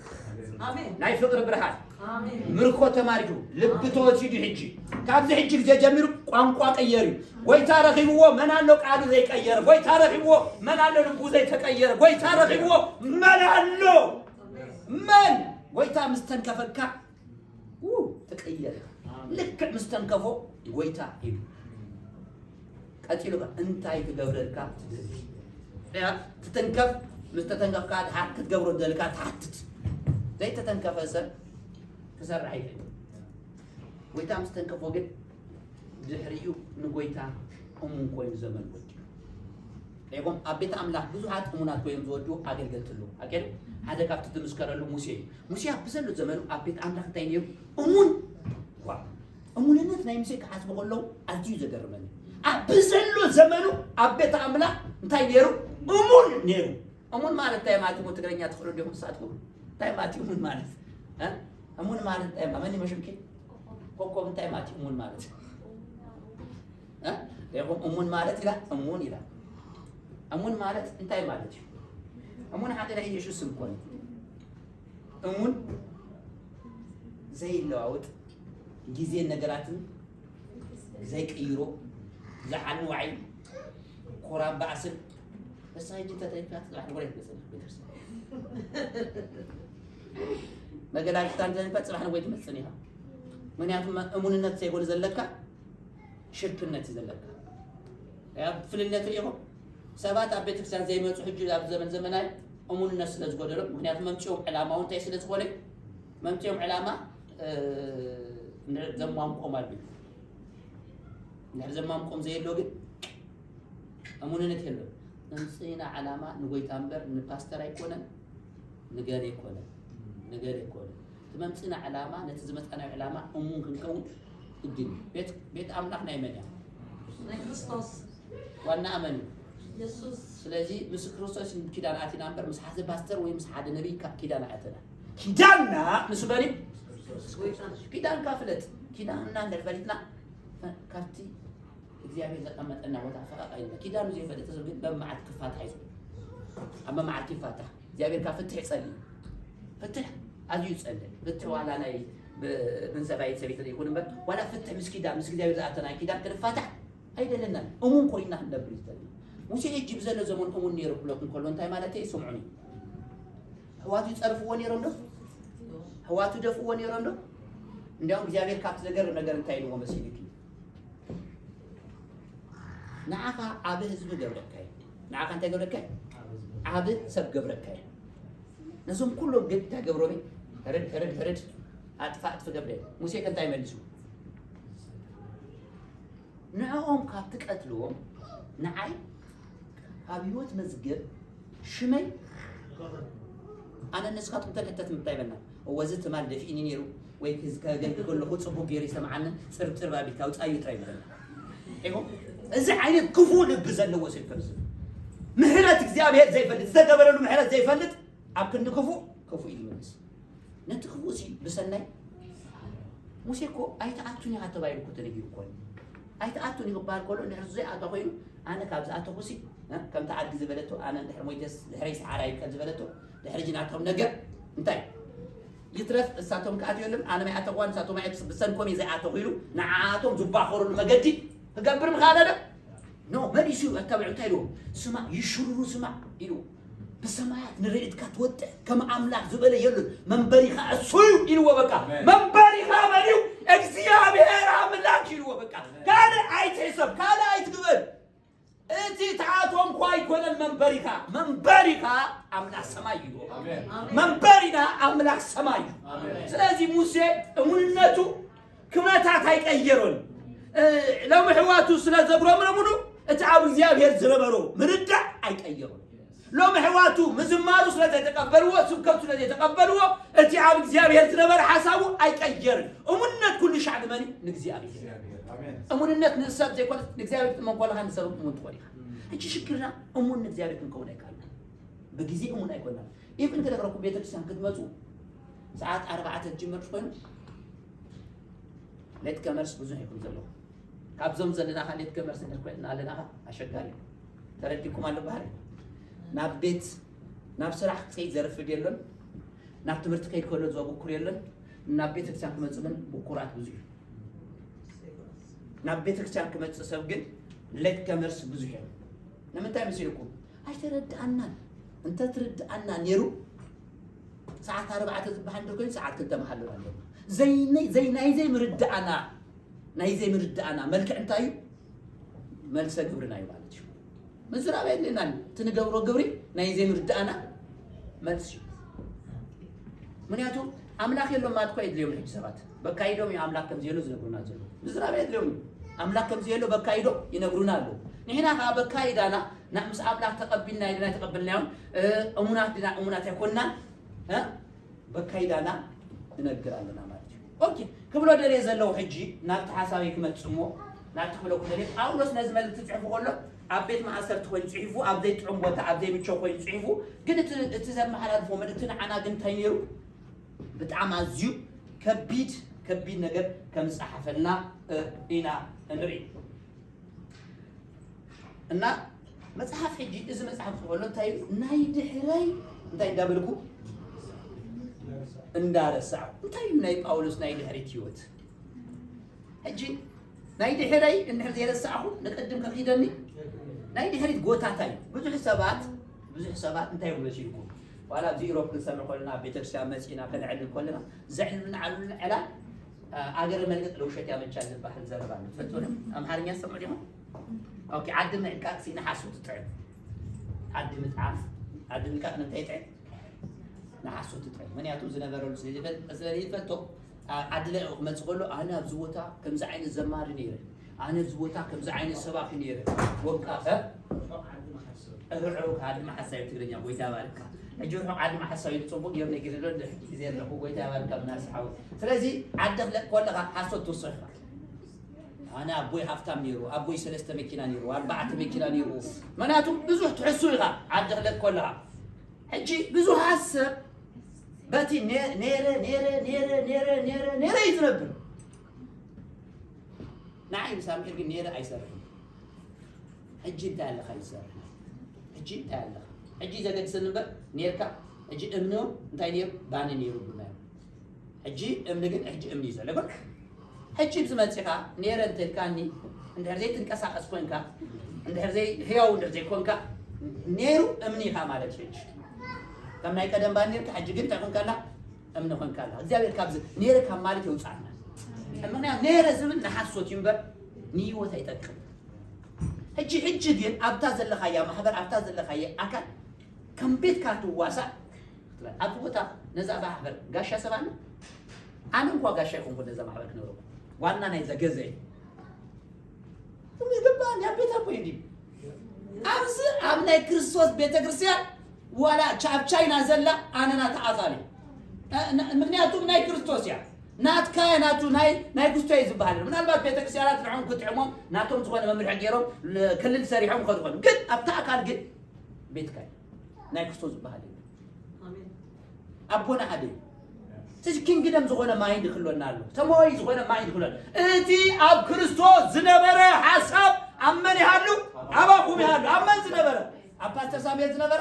آمين لا يفقر برهان آمين مركو تمارجو لبتو تيجي حجي كابز حجي زي جميل قانقوا قيري وي تاريخي هو من قالو قالو زي قير وي تاريخي هو من قالو لبو زي تقير وي تاريخي هو من قالو من وي تا مستنكفكا تقير لك مستنكفو وي تا يدو أتيلو أنتاي تجبرك يا تتنكف مستتنكف كاد حق تجبر ذلك تحتت زي تتنكف أسر كسر عيد ويتا مستنكف وقت زحريو نقويتا كوين زمن ودي يقوم أبيت أملاك بزوجات أمونات كوين زوجو أجل قلت له أكيد هذا كافت تمسكر له موسى أبزل زمن أبيت أملاك تاني أمون الناس نايمسك حسب قوله أجيز درمني أبزلوا زمنه أبيت عمله انتهي نيرو أمون مالت تاي ماتي متقرنيا تخلو لهم ساتهم تاي ماتي أمون مالت ها أمون مالت تاي ماني مشمكي كوكو انتهي ماتي أمون مالت ها يقوم أمون مالت لا أمون لا أمون مالت انتهي مالت أمون حتى لا هي شو سمكون أمون زي اللوعود جزء النجاراتن زي كيرو زعل وعي قراب بعسل بس هاي جت تريكات راح نقول لك بس ما قال لك تاني بس راح نقول تمسنيها من يعرف أمون النت سيقول زلكا شرك النت زلكا يا فل النت اليوم سبات أبيتك سنة زي ما تحجي لاب زمناي أمون الناس لازم يقولوا من يعرف ممشيهم علامة وانت يصير تقولك ممشيهم علامة زمام قماربي نحزم مامكم زي اللوجن أمون نتهلو ننسينا علامة نقول تامبر نباستر يكونن نجاري يكونن تمام نسينا علامة نتزمت أنا علامة أمون كنكون الدنيا بيت أملاحنا يمنع كريستوس وانا أمني يسوس سلازي مس كريستوس كيدان عتنا أمبر مس حد باستر ويمس حد نبي كيدان عتنا كيداننا نسباني كيدان كافلت كيدان ناندر فريتنا كافتي እግዚአብሔር ዘቀመጠና ቦታ ፈቃቃይና ኪዳኑ ዘይፈለጠ ሰው ግን በመዓት ክፋት አይዞ أما مع الكفاتة እግዚአብሔር ካፍትህ ይጸልይ ፍትህ አዝዩ ይጸልይ ፍትህ ዋላ ላይ من سبعين سبيت يكون بس ولا فتح مسكيدا مسكيدا يزعتنا كيدا كرفاتح ኣይደለና እሙን ኮይና ነብር ይተልና ሙሴ እጅ ብዘለ ዘመን እሙን ነይሩ ብለኩም ከሎ እንታይ ማለት እዩ ስምዑኒ ህዋቱ ይጸርፍዎ ነይሮም ዶ ህዋቱ ደፍዎ ነይሮም ዶ እንዲያውም እግዚአብሔር ካብቲ ነገር እንታይ ይልዎ መሲልክ ንዓኻ ዓብ ህዝቢ ገብረካ ንዓኻ እንታይ ገብረካ ዓብ ሰብ ገብረካ ነዞም ኩሎም ግን እንታይ ገብሮም ሕርድ ኣጥፋ ገብረ ሙሴ ከንታይ መልሱ ንዕኦም ካብ ትቀትልዎም ንዓይ ኣብ ህይወት መዝገብ ሽመይ ኣነ ንስኻትኩም ተከተት ምታይ በልና ወዚ ትማል ደፊእኒ ነይሩ ወይ ከገልግል ከለኹ ፅቡቅ ገይሩ ይሰምዓንን ፅርብፅር ባቢልካ ውፃዩ ጥራይ ይብለና ኢኹም እዚ ዓይነት ክፉ ልቢ ዘለዎ ሰብ ይፈልጥ ምህረት እግዚአብሔር ዘይፈልጥ ዝተገበረሉ ምህረት ዘይፈልጥ ኣብ ክንዲ ክፉ ይመልስ ነቲ ክፉ ሲ ብሰናይ ሙሴ እኮ ኣይተኣቱን ኢኻ ተባሂሉ እኮ ተነጊሩ እኮ ኣይተኣቱን ይባሃል ከሎ ንድሕሪ ዘይኣቶ ኮይኑ ኣነ ካብ ዝኣተኹ ሲ ከም ተዓዲ ዝበለቶ ኣነ ድሕሪ ሞይተስ ድሕሪ ሰዓራ ይብቀል ዝበለቶ ድሕሪ ጅናቶም ነገር እንታይ ይትረፍ እሳቶም ከኣትየሎም ኣነ ማይ ኣተኳን እሳቶም ማይ ብሰንኮም ዘይኣተኹ ኢሉ ንዓቶም ዝባኸሩሉ መገዲ ክገብር ምኻለደ ኖ መሊሱ ኣታብዑ እንታይ ኢልዎ ስማ ይሽሩሩ ስማ ኢሉ በሰማያት ንርኢትካ ትወጥዕ ከም ኣምላክ ዝበለ የሉን መንበሪኻ እሱዩ ኢልዎ በቃ መንበሪኻ መሊው እግዚአብሔር ኣምላክ ኢልዎ በቃ ካለ ኣይትሕሰብ ካለ ኣይትግበር እቲ ተዓቶም እኳ ኣይኮነን መንበሪኻ ኣምላክ ሰማይ እዩ መንበሪና ኣምላክ ሰማይ ስለዚ ሙሴ እሙንነቱ ክብነታት ኣይቀየሮን ሎም ሕዋቱ ስለ ዘብሮም ነሙኑ እቲ ኣብ እግዚአብሔር ዝነበሮ ምርዳእ ኣይቀየሮን ሎም ሕዋቱ ምዝማሩ ስለ ዘይተቀበልዎ ስብከቱ ስለ ዘይተቀበልዎ እቲ ኣብ እግዚአብሔር ዝነበረ ሓሳቡ ኣይቀየርን እሙንነት ኩሉ ሻዕ ድመኒ ንእግዚአብሔር እሙንነት ንሰብ ዘይኮነ ንእግዚአብሔር መንኮልኻ ንሰብ እሙን ትኾን ኢኻ እቺ ሽግርና እሙን ንእግዚአብሔር ክንከውን ኣይከኣልና ብግዜ እሙን ኣይኮንና ኢብን ክነግረኩም ቤተክርስቲያን ክትመፁ ሰዓት 4 ትጅመር ኮይኑ ሌት ከመርስ ብዙሕ ይኹን ዘለኹ ካብዞም ዘለናኻ ሌት ከመርስ እንኮይና ኣለናኻ ኣሸጋሪ ተረዲኩም ኣሎ ባህሪ ናብ ቤት ናብ ስራሕ ከይድ ዘርፍድ የለን ናብ ትምህርቲ ከይድ ከሎ ዘቡኩር የለን ናብ ቤተክርስቲያን ክመፅእ ግን ቡኩራት ብዙሕ ናብ ቤተክርስቲያን ክመፅእ ሰብ ግን ሌት ከመርስ ብዙሕ እዩ ንምንታይ መሲልኩም ኣይተረድኣናን እንተ ትርድኣና ነይሩ ሰዓት 4 ዝበሃል እንደ ኮይኑ ሰዓት 2 መሓለሉ ኣለና ዘይ ምርድኣና መልክዕ እንታይ እዩ መልሰ ግብርና እዩ ማለት እዩ ምዝራብ የለናን ትንገብሮ ግብሪ ናይ ዘይ ምርድኣና መልስ እዩ ምክንያቱ ኣምላክ የሎም ማለት እኮ የድልዮም ሕጂ ሰባት በካይዶም ኣምላክ ከም ዘየሎ ዝነግሩና ዘሎ ምዝራብ የድልዮም ኣምላክ ከም ዘየሎ በካይዶ ይነግሩና ኣለዉ ንሕና ከዓ በካይዳና ምስ ኣምላክ ተቐቢልና ኢልና ተቐበልናዮም እሙናት ኣይኮንናን በካይዳና ንነግር ኣለና ማለት እዩ ኦኬ ክብሎ ደልየ ዘለዉ ሕጂ ናብቲ ሓሳበይ ክመፅእ እሞ ናብቲ ክብለኩ ደልየ ጳውሎስ ነዚ መልእክቲ ፅሑፉ ከሎ ኣብ ቤት ማእሰርቲ ኮይኑ ፅሒፉ ኣብ ዘይጥዑም ቦታ ኣብ ዘይምቸው ኮይኑ ፅሒፉ ግን እቲ ዘመሓላልፎ መልእክቲ ንዓና ግን እንታይ ነይሩ ብጣዕሚ ኣዝዩ ከቢድ ነገር ከም ዝፀሓፈልና ኢና ንርኢ እና መፅሓፍ ሕጂ እዚ መፅሓፍ ዝብሎ እንታይ እዩ ናይ ድሕረይ እንታይ እንዳበልኩ እንዳረሳዑ እንታይ እዩ ናይ ጳውሎስ ናይ ድሕሪት ህይወት ሕጂ ናይ ድሕረይ እንድሕር ዘይረሳዕኹ ንቅድም ከኺደኒ ናይ ድሕሪት ጎታታ እዩ ብዙሕ ሰባት እንታይ ይብሉ መሲልኩም ዋላ ኣብዚ ኢሮፕ ክንሰምዕ ኮለና ቤተክርስቲያን መፂና ከንዕልል ኮለና ዘዕልሉና ዓልሉና ዕላል ኣገር መልገጥ ለውሸት ያመቻል ዝበሃል ዘረባ ኣሎ ትፈልጡንም ኣምሓርኛ ሰምዑ ዲኹም ኦኬ ዓዲ ምዕቃቅ ሲ ንሓሱ ትጥዕም ዓዲ ምዕቃቅ ንምንታይ ጥዕም ንሓሱ ትጥዕም ምክንያቱ ዝነበረሉ ስለዘይፈልጦ ዓዲ ላይ ክመፅእ ከሎ ኣነ ኣብዚ ቦታ ከምዚ ዓይነት ዘማሪ ነይረ ኣነ ኣብዚ ቦታ ከምዚ ዓይነት ሰባኺ ነይረ ወቃ ርሑቕ ዓዲ ማሓሳብ ትግርኛ ጎይታ ባርካ ሕጂ ርሑቕ ዓዲ ማሓሳብ ፅቡቅ ጌርና ይግድሎ ግዜ ኣለኹ ጎይታ ባርካ ብናስሓዊ ስለዚ ዓዲ ክለቅ ከለኻ ሓሶት ትወስኽ ኢኻ ኣነ ኣቦይ ሃፍታም ነይሩ ኣቦይ 3 መኪና ነይሩ 4 መኪና ነይሩ ምክንያቱ ብዙሕ ትሕሱ ኢኻ ዓዲ ክለቅ ከለኻ ሕጂ ብዙሕ ሰብ በቲ ነይረ እዩ ዝነብር ንዓይ ምሳምዒር ግን ነይረ ኣይሰርሕን ሕጂ እንታይ ኣለኻ ይሰርሕ ሕጂ እንታይ ኣለኻ ሕጂ ዘገድሰኒ እምበር ነርካ ሕጂ እምኒ እንታይ ነይሩ ባኒ ነይሩ ብናዮ ሕጂ እምኒ ግን ሕጂ እምኒ እዩ ዘሎ ሕጂ ብዝመፅኻ ነይረ እንተልካኒ እንደ هرزي تنقሳቀስ ኮንካ እንደ هرزي ህያው እንደዚ ኮንካ ነሩ እምኒኻ ማለት ይች ከምናይ ቀደም ባንር ከሐጅ ግን ተኮንካላ እምነ ኮንካላ እግዚአብሔር ካብዝ ነረ ካብ ማለት ይውጻና ምክንያት ነረ ዝብል ንሐሶት ይንበር ንይወት አይጠቅም ሕጂ ግን አብታ ዘለኻያ ማህበር አብታ ዘለኻያ አካል ከም ቤት ካትዋሳ አጥቦታ ነዛ ማህበር ጋሻ ሰባና አነ እንኳን ጋሻ ይኮንኩ ነዛ ማህበር ነው ዋና ናይ ዘገዘይ ምዝገባን ያ ቤት አቆይ እንዲ አብዝ አብናይ ክርስቶስ ቤተክርስቲያን ወላ ቻይና ዘላ አነና ተአዛሊ ምክንያቱም ናይ ክርስቶስ ያ ናትካ ናቱ ናይ ክርስቶስ ይዝባሃል ምናልባት ቤተክርስቲያናት ንዑም ክትዕሞም ናቶም ዝኮነ መምርሕ ገይሮም ክልል ሰሪሖም ከድኾኑ ግን አብታ አካል ግን ቤትካ ናይ ክርስቶስ ዝባሃል አሜን አቦና አደ ትክክንግደም ዝኮነ ማይንድ ክሎና አሉ ተሞይ ዝኮነ ማይንድ ክሎና እቲ አብ ክርስቶስ ዝነበረ ሐሳብ አመን ይሃሉ አባኩም ይሃሉ አመን ዝነበረ አብ ፓስተር ሳሙኤል ዝነበረ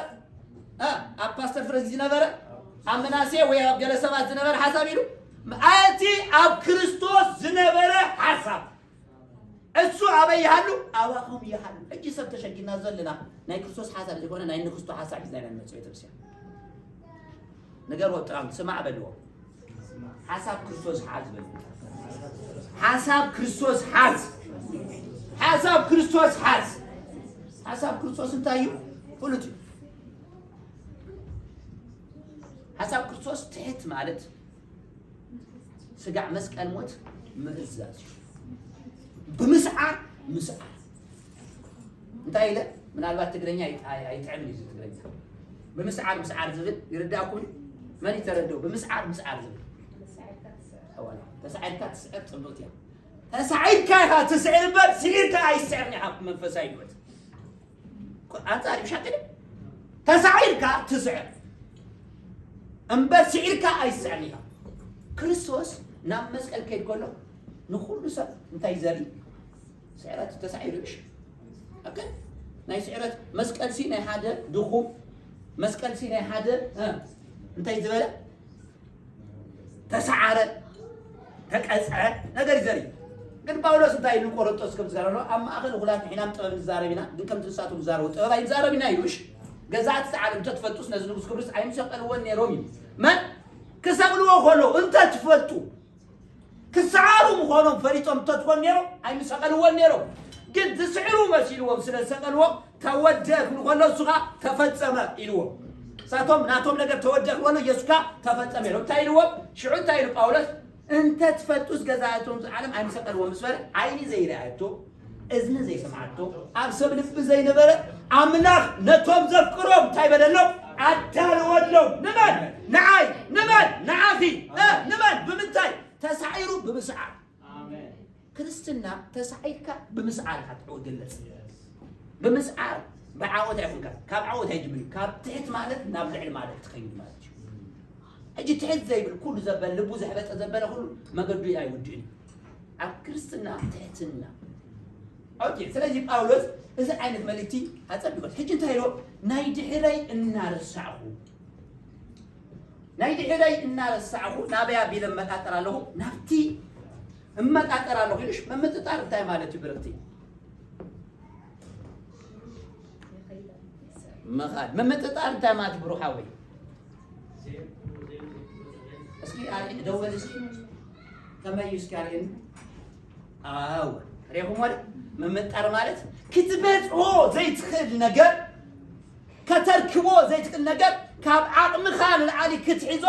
አብ ፓስተር ፍሬዝ ዝነበረ አመናሴ ወይ አብ ገለሰባት ዝነበረ ሐሳብ ይሉ እቲ አብ ክርስቶስ ዝነበረ ሐሳብ እሱ አበይ ይሃሉ አባኩም ይሃሉ እጂ ሰብ ተሸኪና ዘለና ናይ ክርስቶስ ሐሳብ ዝኮነ ናይ ንክስቶ ሐሳብ ይዘና ነው ቤተክርስቲያን ነገር ወጣም ስማዕ በልዎ ሐሳብ ክርስቶስ ሐዝ በል ሐሳብ ክርስቶስ ሐዝ ሐሳብ ክርስቶስ ሐዝ ሐሳብ ክርስቶስ እንታዩ ሁሉት ሐሳብ ክርስቶስ ትሕት ማለት ስጋዕ መስቀል ሞት ምእዛዝ ብምስዓር ምስዓር እንታይ ኢለ ምናልባት ትግረኛ አይጥዕም ይዝ ትግረኛ ብምስዓር ምስዓር ዝብል ይርዳኩም ማን ይተረዳው ብምስዓር ምስዓር ዝብል ተሳዒድካ ትስዕር ጥብቅ ያ ተሳዒድካ ትስዕርበት ሲልካ አይስዕርኒ አብ መንፈሳዊ ህይወት አንጻር ይሻከለ ተሳዒድካ ትስዕር እምበር ሲልካ አይስዕርኒ ክርስቶስ ናብ መስቀል ከይድ ኮሎ ንኹሉ ሰብ እንታይ ዘሪ ስዕረት ተሳዒርሽ ኦኬ ናይ ስዕረት መስቀል ሲ ናይ ሓደ ድኹም መስቀል ሲ ናይ ሓደ እንታይ ዝበለ ተሳዓረ ተቀጽዐ ነገር ይዘሪ ግን ጳውሎስ እንታይ ንቆሮንቶስ ከም ዝጋራ ነው አማ አኸል ሁላት ሒናም ጥበብ ዝዛረቢና ግን ከም ትንሳቱ ዝዛረቡ ጥበብ አይዛረቢና ይሉሽ ገዛት ተዓለም ተትፈጡስ ነዝ ንጉስ ክርስቶስ አይምሰቀልወን ነሮም ማን ከሰብልዎ ሆሎ እንተ ትፈጡ ክስዓሩ ምኾኖም ፈሪጦም ተትኮን ነሮ አይምሰቀልወን ነሮ ግን ትስዕሩ መስልዎም ስለሰቀልዎ ተወደክ ምኾኖ ሱኻ ተፈጸመ ኢልዎ ሳቶም ናቶም ነገር ተወደክ ወሎ ኢየሱስካ ተፈጸመ ነው ታይልዎ ሽዑ ታይሉ ጳውሎስ እንተ ትፈጡስ ገዛቶም ዓለም አይምሰቀልዎ መስፈር አይኒ ዘይራአቶ እዝነ ዘይሰማዓቶ አብ ሰብ ልብ ዘይነበረ አምላክ ነቶም ዘፍቅሮም ታይበደለው አዳልወለው ንመን ንዓይ ንመን ንዓኺ ንመን ብምንታይ ተሳዒሩ ብምስዓር አሜን ክርስትና ተሳዒርካ ብምስዓር ካትዑ ገለጽ ብምስዓር بعوض يكون كاب عوض هيجمل كاب تحت مالك ناب العلم مالك تخيل مالك أجي تحت زي بالكل زبل لبو زحبت زبل كل ما قدري أي وديني أكرستنا تحتنا أوكي سلازي باولوس إذا عينت ملكتي هتصبي بس حجي انتهيرو نايد حري النار السعهو نايد حري النار السعهو نابيا بي لما تقرا له نفتي اما تقرا له ليش ما متطار تاي مالتي برتي مخاد ما متطار تاي مات بروحاوي اسكي علي دول اسكي كما يسكارين ريهم ولا ممطر ማለት ክትበጽሖ ዘይትኽእል ነገር ከተርክቦ ዘይትኽእል ነገር ካብ ዓቕምኻ ንላዕሊ ክትሕዞ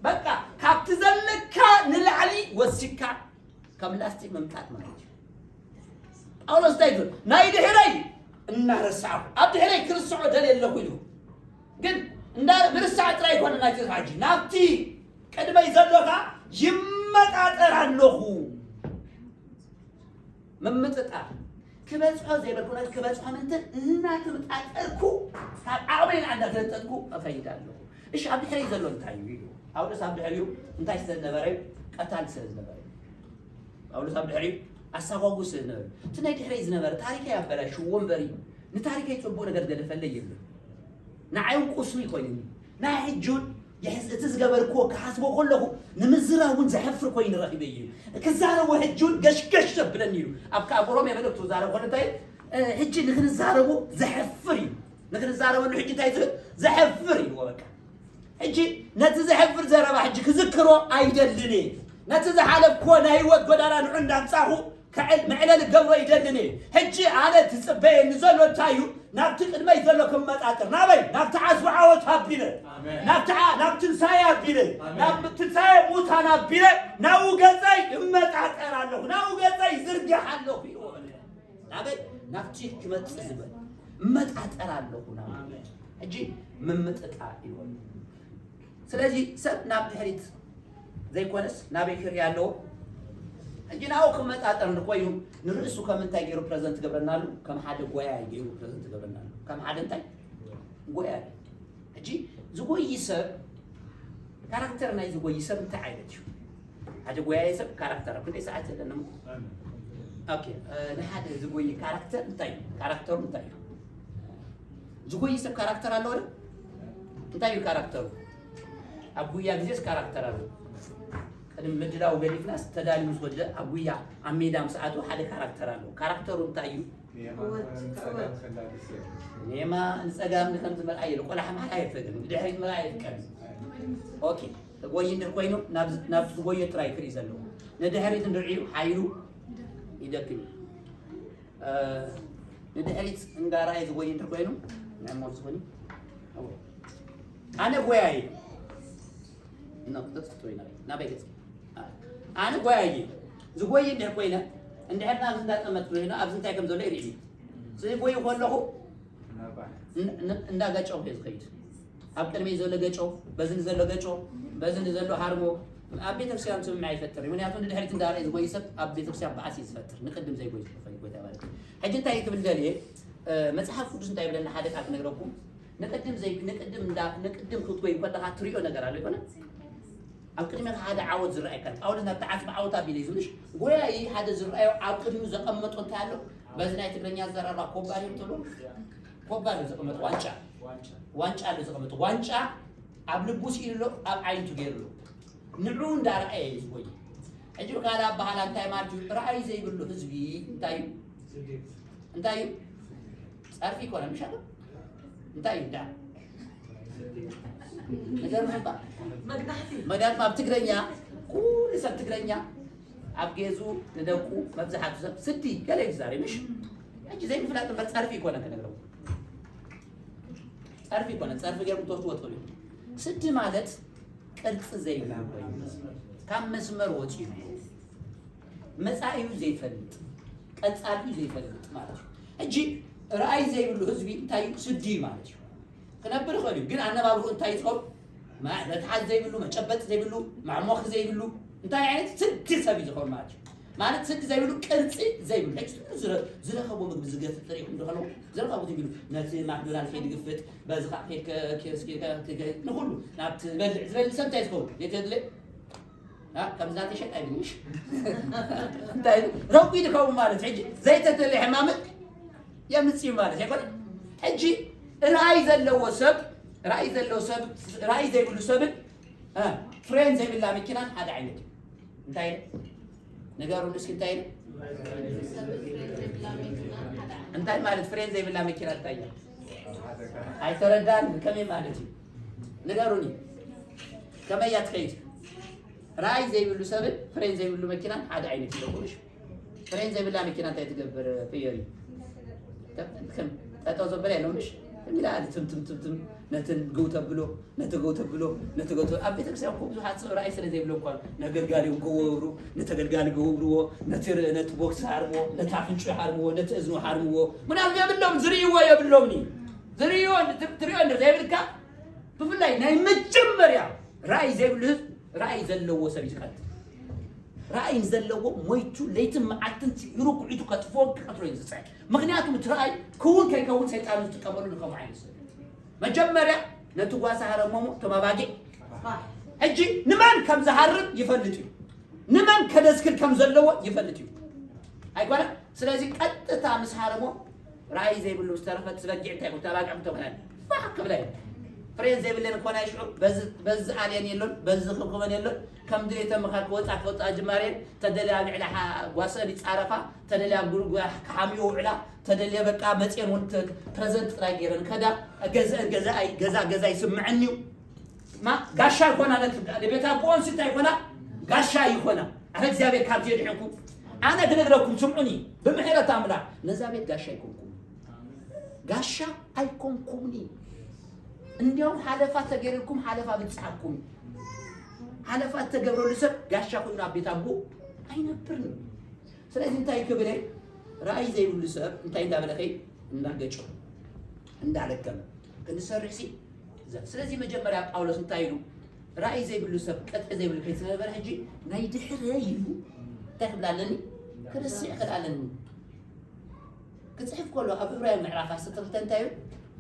በቃ ካብ ትዘለካ ንላዕሊ ወሲካ ከም ላስቲክ መምጣት ማለት እዩ ጳውሎስ ዳይቶ ናይ ድሕረይ እናረሳሁ ኣብ ድሕረይ ክርስቶስ ደለለኹ ኢሉ ግን እንዳ ምርሳዕ ጥራይ ኮነ ናይ ተሓጂ ናብቲ ቀድመይ ዘለካ ይመጣጠር ኣለኹ ممتطار كبصحو زي بالكونات كبصحو منتن እናት ምጣጠርኩ ካብ ዓቕመን ዓንዳ ተጠጥኩ አፈይዳለሁ እሺ አብ ድሕሪ ዘሎ እንታይ እዩ ጳውሎስ አብ ድሕሪው እንታይ ስለነበረ ቀታል ስለነበረ ጳውሎስ አብ ድሕሪው አሳጓጉ ስለነበረ ትናይ ድሕሪ ዝነበረ ታሪክ ያበላሽ ወንበሪ ንታሪክ ይጽቡ ነገር ደለፈለ ይብል ናዓዩ ቁስሚ ኮይኑ ናይ ሕጁን يحس تزجبركو كحسبو كله نمزراون زحفر كوين رخيبي كزارو هجون قش بلنيو أبكى أبروم يبلغ تزارو كله تاي هجي نخن زارو زحفري نخن زارو إنه هجي تاي زحفري وبك هجي نتزحفر زربا هجي كذكرو أيدلني نتزحلب كونا هيوت بداران عندهم صاحو كعل معلل الجو يدلني هجي على تسبين نزلوا تايو نبتك ما يزلكم متأثر نبي نبتعز وعوت هبيله نبتنسايا بيله نبتنسايا موت أنا بيله ناو جزاي متأثر عنه ناو جزاي زرقة عنه فيه نبي نبتك متأثر عنه نبي هجي من متأثر سلازي سب نبت حريت زي كونس نبي كريالو أجينا أو كم متأثر نقويهم نرأسه كم أنت يجيرو بريزنت قبلنا له كم حد قويا يجيرو بريزنت قبلنا له كم حد أنت قويا أجي زقوي يسب كاركترنا يزقوي يسب أنت عايز شو حاجة قويا يسب كاركتر كل ساعة لأنه أوكي نحد زقوي كاركتر أنت كاركتر أنت زقوي يسب كاركتر الله أنت يو كاركتر أبويا جزء كاركتر الله المجرى وقالي ناس تدالي مسوجة أبويا عميدام ساعته حد كاركتر تايو نيما نسأجام نخمس ملايين ولا حم حياة فدم بدي حياة ملايين كم أوكي تقوي ندركوينه نبز تقوي تراي كريزلو ندهريت ندرعيه حيلو يدكني ندهريت نقارا تقوي ندركوينه نعم مرزقني أنا قوي نقطة توينا نبيت أنا قوي زقوي إنه قوينا إن إحنا أبزن ده ما تقولينا أبزن تاكم زول يريدي زي قوي يقول له إن ده جاتشو في الخير أبكر مي زول جاتشو بزن زول جاتشو بزن زول هارمو أبي تفسير مسوي معي فترة من يعطون ده هريت ندار إذا قوي سب أبي تفسير بعسيس فترة نقدم زي قوي قوي تبارك حاجة تايك بالدليل متحف فلوس نتايب لنا حادث عارف نقرأكم نقدم زي نقدم خطوة يقول لها تريو نقرأ عليه كنا أبكر هذا عود زرعي كان أول إنها تعرف عودها بيليزمش قوي هذا زرعي أبكر زقمت وتعلو بزنايت بنيا زرع كوباري تلو كوباري زقمت وانشا اللي زقمت وانشا قبل بوس إلو أب عين تجيرلو نعون دار أي زوي أجيب كذا بحال أنت مارجو رأي زي يقول له زبي أنتايو تعرفي كونا مش هذا أنتايو ده نجار محبة مدار ما بتقرنيا كل سب تقرنيا أبجيزو ندوكو مبزحات ستي كلا يزاري مش أجي زي فلات بس تعرفي كونا كنا نقرأ تعرفي كونا تعرفي غير متوسط وطولي ستي مالت كرت زي كم مسمر وجهي مسايو زي فلت كتصالو زي فلت مالت أجي رأي زي بلو هزبي تايو سدي مالت كنبر خليو جن أنا بابو أنت يتقول ما نتحد زي بلو ما شبت زي بلو مع مخ زي بلو أنت يعني ست سبي زخور ماتش مالك ست زي بلو كرتي زي بلو ليش زر خبو مجبزجات الطريق من دخلوا زر خبو تبيلو ناس معدولان في دقفت بزخ هيك كيس كذا نقوله نبت بل سنت يتقول يتدلي ها كم زاتي شيء أديش أنت روبي دكوا مالك حجي زي تدلي حمامك يا مسيو مالك يقول حجي رأي زي بلو سبب فرين زي بالله مكينان هذا عينك انتاين نقارو نسك انتاين انتاين مالت فرين زي بالله مكينان انتاين هاي تردان كمي مالتي نقاروني كما يتخيل رأي زي بلو سبب فرين زي بلو مكينان هذا عينك يقولش فرين زي بالله مكينان تقبر فيوري كم تتوزن بلي مش لا تم نتن جوتا بلو أبي تكسر كوب حد صار رئيس زي بلو قال نقلقالي وقورو نتقلقالي قورو نتبوكس حرمو نتعفن شو حرمو نتأذنو حرمو من أبي أبلهم زريوا يا بلومني زريوا تريوا زي بلكا بفلاي ناي متجمر يا رأي زي بلو رأي زلوا سبيج خد رأي زلوا مويتو ليتم معتنت يروق عيدو كتفوق كترين زساي مغنياتهم ترأي كون كيكون سيطانو تكملوا لكم عينس مجمرة نتوقع سهر مامو تما باقي أجي نمان كم زهرب يفلتيو نمان كدسكر كم زلوا يفلتيو أيقونا سلازي قد تامس هرمو رأي زي بلو استرفت سبجع تاكو تباقع متوقعان فحق بلاي فرين زي بالله نكون يشعر بز عليان يلون بز خلقهم يلون كم دري تم خلق وطع جمارين تدلي على واسل يتعرفها تدلي على حاميو على تدلي بقى متين وانت بريزنت رايجرن كذا جزا يسمعني ما غاشا يكون انا لبيتا بون ستا يكون غاشا يكون انا እግዚአብሔር ካብቲ ይድሕንኩም انا كنقرأكم سمعوني بمحيرة املا نزابيت غاشا يكونكم غاشا ايكونكمني እንዲያውም ሐለፋት ተገረልኩም ሐለፋ ብትጻኩም ሐለፋት ተገብረሉ ሰብ ጋሻ ኮይኑ አቤታምቦ አይነብርም ስለዚህ እንታይ ክብለ ራእይ ዘይብሉ ሰብ እንታይ እንዳበለኸይ እንዳገጨው እንዳለከም ክንሰርሲ ስለዚህ መጀመሪያ ጳውሎስ እንታይ ይሉ ራእይ ዘይብሉ ሰብ ቀጥ ዘይብሉ ከይተነበረ እንጂ ናይ ድሕረ ይሉ ተክብላለኒ ክርስዕ ክላለኒ كتصحف كله أبو إبراهيم معرفة سترتين تايو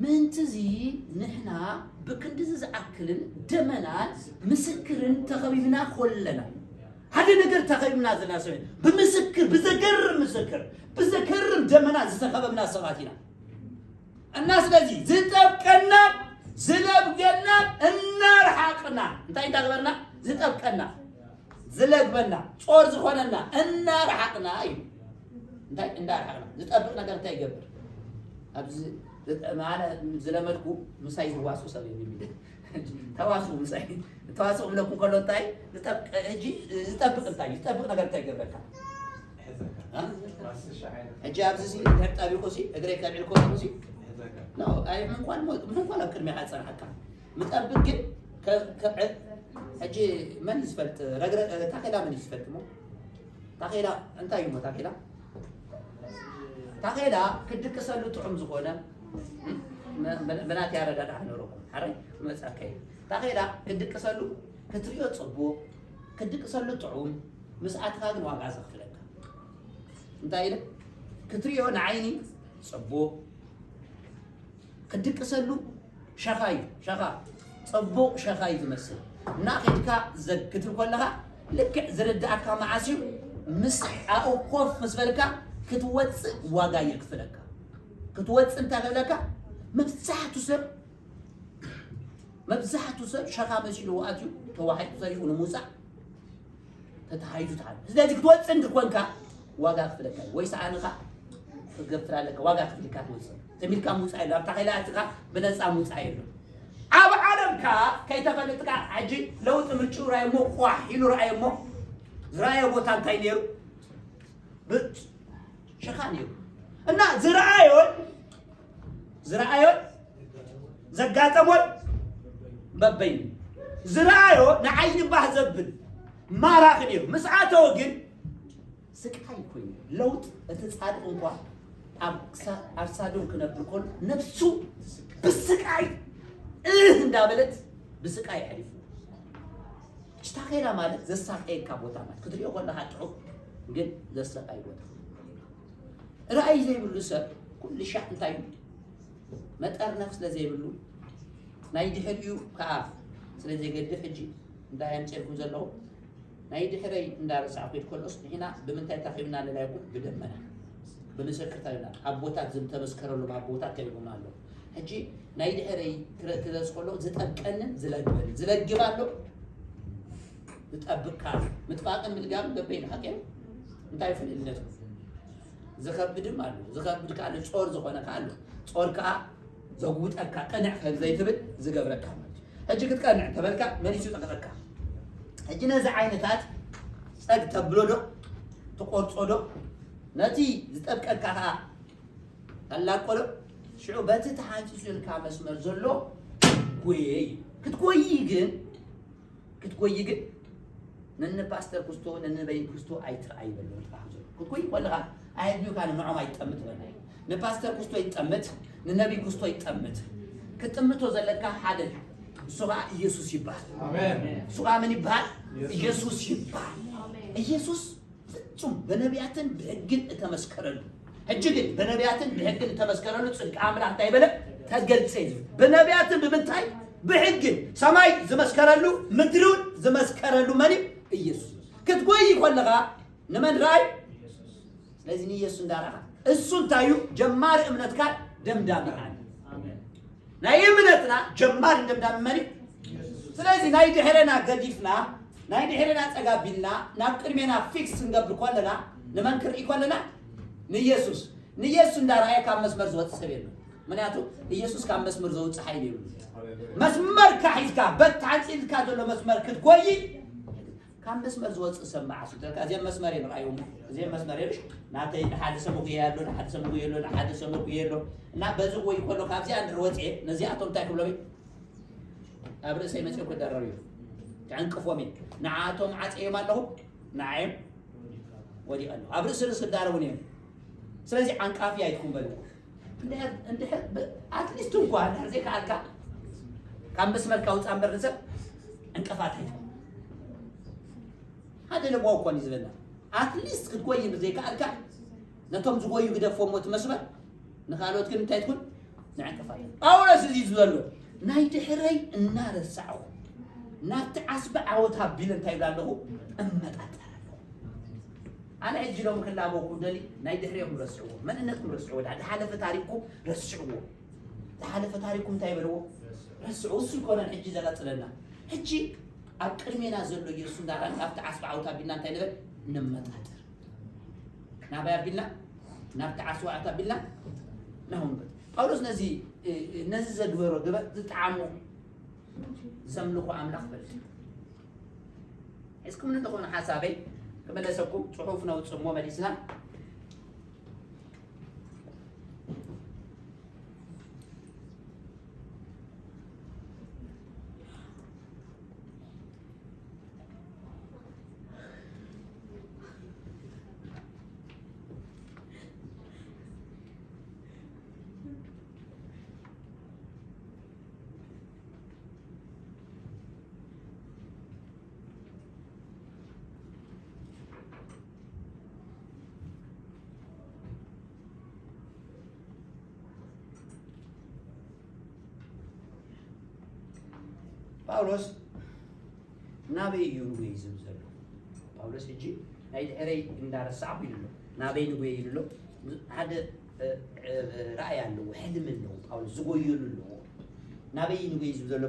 من تزي نحنا بكندز زعكلن دمنات مسكرن تخبيبنا خلنا هذا نقدر تخبيبنا زنا سوين بمسكر بذكر دمنات زتخببنا صلاتنا الناس الذي زتبقنا زلبقنا النار حقنا انت اين تغبرنا زتبقنا زلبقنا صور زخوننا النار حقنا ايو እንታይ እንዳርሐና ዝጠብቅ ነገር እንታይ ይገብር አብዚ ማዓነ ዝለመድኩ ምሳይ ዝዋሱ ሰብ የሚል ተዋሱ ምሳይ ተዋሱ ለኩ ከሎ እንታይ ዝጠብቅ እጂ ዝጠብቅ እንታይ ዝጠብቅ ነገር እንታይ ይገብርካ እጂ አብዚ ተጣቢ ኮሲ እግሬ ከቢል ኮሲ ነው አይ እንኳን አቅድሚ ያጸናካ ምጠብቅ ግን እጂ ምን ይስፈልጥ ረግረ ታከላ ምን ይስፈልጥ ሞ ታከላ እንታይ ይሞ ታከላ ክድቅ ሰሉ ጥዑም ዝኮነ በናት ያረዳዳ ነሮኩም አረይ መጻከይ ታከላ ክድቅ ሰሉ ክትሪዮ ጽቦ ክድቅ ሰሉ ጥዑም መስዓትካ ግን ዋጋ ዘኽፍለካ እንታይ ኢለ ክትሪዮ ንዓይኒ ጽቦ ክድቅ ሰሉ ሸኻይ ጽቦ ሸኻይ ዝመስል እና ኸድካ ዘክትል ኮለኻ ልክዕ ዝረዳእካ ማዓሲው ምስ አው ኮፍ መስፈልካ ክትወጽ ዋጋ ይክፍለካ ክትወጽ እንታገለካ መብዛሕቱ ሰብ ሸኻ መሲሉ ወአትዩ ተዋሂዱ ሰሪፉ ንሙሳ ተታሃይዱታል ስለዚህ ክትወጽ እንድኮንካ ዋጋ ይክፍለካ ወይ ሰዓንኻ ትገፍራለካ ዋጋ ይክፍልካ ትወጽ ተሚልካ ሙሳ ይላ ታኸላትካ በነፃ ሙሳ ይሉ አብ ዓለምካ ከይተፈልጥካ አጂ ለውጥ ምርጭ ራይሞ ቋህ ይሉ ራይሞ ዝራየ ቦታ እንታይ ነሩ شخانيو أنا زراعيون زقاتمون ببين زراعيون نعين بحزبن ما راخنيو مسعاته وقن سكاي كوين لوت اتصاد انقوا أرسادون كنا بكل نفسه بالسكاي اندابلت بالسكاي حريف اشتاقينا مالك زساق ايه كابوتا مالك كدري اقول لها تعوق قل زساق ايه بوتا رأي زي بلو سب كل شيء انتايو متأر نفس لزي بلو نايدي حريو كعاف سلزي قد حجي دا يمسيركم زلو نايدي حري ندار سعقيد كل أصل هنا بمنتهي تقيمنا للايكم بدمنا بمسكر تاينا عبوتات زم تمسكرلو بعبوتات كيبقوا مالو حجي نايدي حري كذا سقولو زتأبقنن زلقبالو زتأبقال متفاقن متقام دبين حقين انتايو في الإلنتو زخبدم አሉ زخبد ካለ ጾር ዝሆነ ካለ ጾር ካ ዘጉጠካ ቀንዕ ከዘይትብል ዝገብረካ ማለት እጂ ክትቀንዕ ተበልካ መሊሱ ተቀረካ እጂ ነዛ ዓይነታት ጸግ ተብሎዶ ተቆርጾዶ ነቲ ዝጠብቀካ አላቆሎ ሽዑ በት ተሓንፂ ልካ መስመር ዘሎ ክትቆይ ግን ነን ፓስተር ኩስቶ ነን በይ ኩስቶ አይትራይ በለው ታሕዞ ክትቆይ ወለኻ አይዲው ካን ንዑማ ይጠምት በላይ ንፓስተር ኩስቶ ይጠምት ንነቢ ኩስቶ ይጠምት ክትምቶ ዘለካ ሓደ ሱጋ ኢየሱስ ይባል አሜን ሱጋ ምን ይባል ኢየሱስ ይባል ኢየሱስ ፍጹም በነቢያትን በሕግን ተመስከረሉ እጅግ በነቢያትን በሕግን ተመስከረሉ ጽድቅ አምላክ ታይበለ ተገልጸ በነቢያትን በምንታይ በሕግን ሰማይ ዝመስከረሉ ምድሩን ዝመስከረሉ ማን ኢየሱስ ክትቆይ ይቆለጋ ነመን ራይ ለዚህ ኢየሱስ እንዳራካ እሱን ታዩ ጀማሪ እምነት ካል ደምዳሚ አለ አሜን ናይ እምነትና ጀማር እንደምዳመኒ ስለዚህ ናይ ድሕረና ገዲፍና ናይ ድሕረና ፀጋቢልና ናብ ቅድሜና ፊክስ እንገብር ኮለና ንመንክር ይኮለና ንኢየሱስ እንዳራየ ካብ መስመር ዝወጽእ ሰብ የለን ምክንያቱ ኢየሱስ ካብ መስመር ዝወጽእ ሓይል የብሉ መስመር ካሒዝካ በታንፂልካ ዘሎ መስመር ክትጎይ ካብ መስመር ዝወጽእ ሰብ ማዓሱ እዚኦም መስመር የራዩም እዚኦም መስመር የብሽ ናተይ ሓደ ሰሙኽ ያሎ ሓደ ሰሙኽ የሎ ሓደ ሰሙኽ የሎ እና በዚ ወይ ኮሎ ካብዚ አንድር ወጽእ ነዚኣቶም እንታይ ክብሎም ኣብ ርእሰይ መጽኡ ክደረሩ تعንቅፎም ንዓቶም ዓጽዮም ኣለሁ ንዓዮም ወዲቕ ኣለሁ ኣብ ርእሲ ርእስ ክዳረቡን እዮም ስለዚህ ዓንቃፊ ኣይትኩም በልዎ እንድሕር ኣትሊስት እንኳን ሕዘይ ከኣልካ ካብ መስመር ካውፃ እምበር ንሰብ ዕንቅፋት ኣይትኩም ሓደ ልምዎ እኮን እዩ ዝብልና ኣትሊስት ክትጎይ ብዘይከኣልካ ነቶም ዝጎዩ ግደፎሞ እቲ መስመር ንካልኦት ግን እንታይ ትኩን ንዕንቅፋት ጳውሎስ እዚ ዝበሎ ናይ ድሕረይ እናረሳዕኹ ናብቲ ዓስቢ ዓወታ ቢል እንታይ ይብላ ኣለኹ እመጣጠር ኣለኹ ኣነ ሕጂ ሎም ክላበኩም ደሊ ናይ ድሕሪኦም ረስዕዎ መንነትኩም ረስዕዎ ዝሓለፈ ታሪክኩም ረስዕዎ ዝሓለፈ ታሪክኩም እንታይ በልዎ ረስዕዎ እሱ ይኮነን ሕጂ ዘቐፅለና ሕጂ ኣብ ቅድሜና ዘሎ ኢየሱስ እንዳራን ኣብቲ ዓስቢ ዓወታ ቢልና እንታይ ንበል ንመጣጠር ናበይ ኣቢልና ናብቲ ዓስቢ ዓወታ ቢልና ናሁን ጳውሎስ ነዚ ዘግበሮ ግበር ዝጣዕሙ ዘምልኩ ኣምላኽ በልቲ እስኩም ንተኾኑ ሓሳበይ ክመለሰኩም ጽሑፍ ነውፅሞ መሊስና ጳውሎስ ናበይ እዩ ንጉየ ዝብል ጳውሎስ ሕጂ ናይ ድሕረይ እንዳረሳዕኹ ኢሉ ናበይ ንጉየ ኢሉ ሓደ ራእይ ኣለዎ ሕልም ኣለዎ ጳውሎስ ዝጎየሉ ኣለዎ ናበይ ንጉየ ዝብል ዘሎ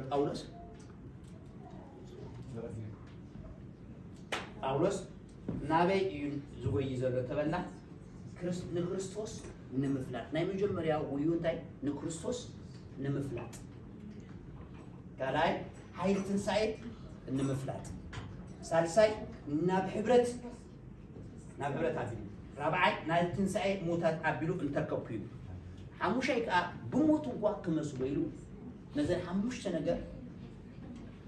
ጳውሎስ ናበይ እዩ ዝጎይ ዘሎ ተበልና ንክርስቶስ ንምፍላጥ ናይ መጀመርያ ጉዩ እንታይ ንክርስቶስ ንምፍላጥ ካልኣይ ሓይሊ ትንሳኤ ንምፍላጥ ሳልሳይ ናብ ሕብረት ኣቢሉ ራብዓይ ናይ ትንሳኤ ሞታት ኣቢሉ እንተርከብኩ እዩ ሓሙሻይ ከዓ ብሞት እንኳ ክመስሎ ኢሉ ነዘን ሓሙሽተ ነገር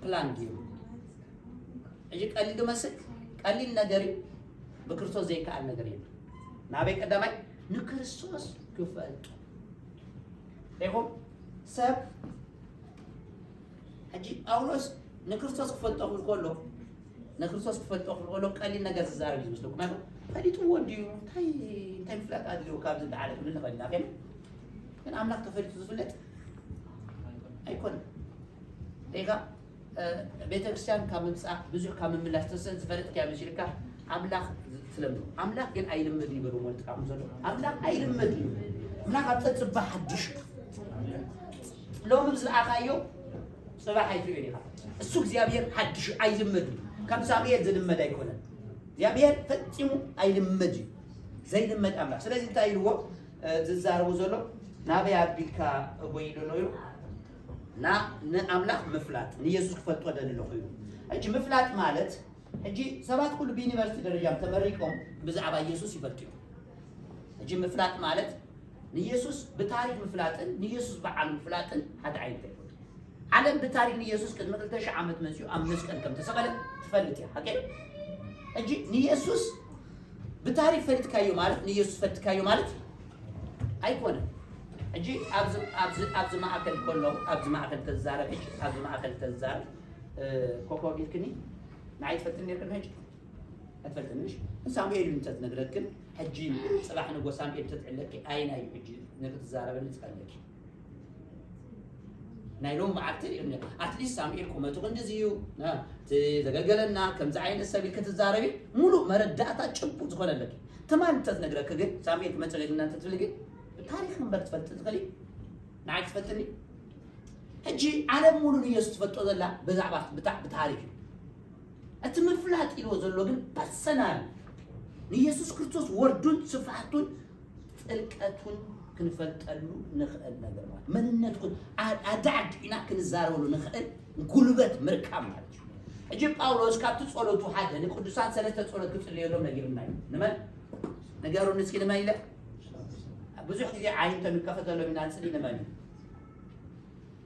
ፕላን ገይሩ እጂ ቀሊል ድመስል ቀሊል ነገር እዩ ብክርስቶስ ዘይከኣል ነገር የለ ናበይ ቀዳማይ ንክርስቶስ ክፈልጡ ይኹም ሰብ ሕጂ ጳውሎስ ንክርስቶስ ክፈልጦ ክብል ከሎ ቀሊል ነገር ዝዛረብ እዩ ዝመስለኩም ማለት ፈሊጥዎ ድዩ እንታይ ምፍላጥ ኣድልዩ ካብዚ እንዳዓለ ክብል ንኽእል ኢና ግን ኣምላኽ ተፈሊጡ ዝፍለጥ ኣይኮነን ደጋ ቤተክርስትያን ካብ ምምፃእ ብዙሕ ካብ ምምላስ ተሰን ዝፈለጥካ መሲልካ ኣምላኽ ትለምዶ ኣምላኽ ግን ኣይልመድን ይበሉ መልጥቃሙ ዘሎ ኣምላኽ ኣይልመድን ኣምላኽ ኣብ ተፅባሕ ሓድሽ ሎሚ ዝለኣኻዮ صباح يفيني خا السوق زيابير حدش أيلمدي كم سامية زلمد أيكونه زيابير فتيمو أيلمدي زي لمد أملا سلازم تايلوه ززار وزلو نابي أبيكا ويلو نويو نا أملا مفلات نيسوس كفتوه دان اللوخيو أجي مفلات مالت أجي سبات كل بينيفرسيتي درجام تمريكم بزعبا يسوس يفتيو أجي مفلات مالت نيسوس بتاريخ مفلاتن نيسوس بعال مفلاتن هذا عينته ዓለም ብታሪክ ንኢየሱስ ቅድሚ 2000 ዓመት መሲኡ ኣብ መስቀል ከም ተሰቀለ ትፈልጥ እያ ሓቂ እንጂ ንኢየሱስ ብታሪክ ፈልጥካዮ ማለት ንኢየሱስ ፈልጥካዮ ማለት ኣይኮነን እንጂ ኣብዚ ማዕከል ኮሎ ኣብዚ ማዕከል ተዛረብ ሕጂ ኣብዚ ማዕከል ተዛረብ ኮኮቢትክኒ ናይ ትፈልጥኒ ነርክን ሕጂ ኣትፈልጥኒሽ ሳሙኤል እንተት ነግረክን ሕጂ ጽባሕ ንጎ ሳሙኤል ተትዕለኪ ኣይና እዩ ሕጂ ንክትዛረበኒ ትፈልኪ ናይሎም ማዕክል ይርነ አትሊስት ሳሙኤል ቆመቱ እንደዚሁ ተዘገልገለና ከምዛ አይነት ሰብል ከተዛረቢ ሙሉ መረዳታ ጭቡጥ ዝኮነለክ ተማን ተነግረክ ግን ሳሙኤል መጨለልና ተትፈልግ ታሪክ መንበር ተፈልጥ ትኸሊ ናይ ተፈልጥኒ ሕጂ ዓለም ሙሉ ኢየሱስ ፈጥቶ ዘላ ብዛዕባ ብታሪክ እትምፍላጥ ኢሎ ዘሎ ግን ፐርሰናል ኢየሱስ ክርስቶስ ወርዱን ስፍሓቱን ጥልቀቱን ክንፈልጠሉ ንኽእል ነገር ማለት መንነቱን ኣዳዕድ ኢና ክንዛረበሉ ንኽእል ጉልበት ምርካብ ማለት እዩ ሕጂ ጳውሎስ ካብቲ ጸሎቱ ሓደ ንቅዱሳን ሰለስተ ጸሎት ክጽልየሎም ነጊርና እዩ ንመን ነገሩን እስኪ ንመን ኢለ ብዙሕ ግዜ ዓይንቶም ይከፈተሎም ኢና ንጽልይ ንመን እዩ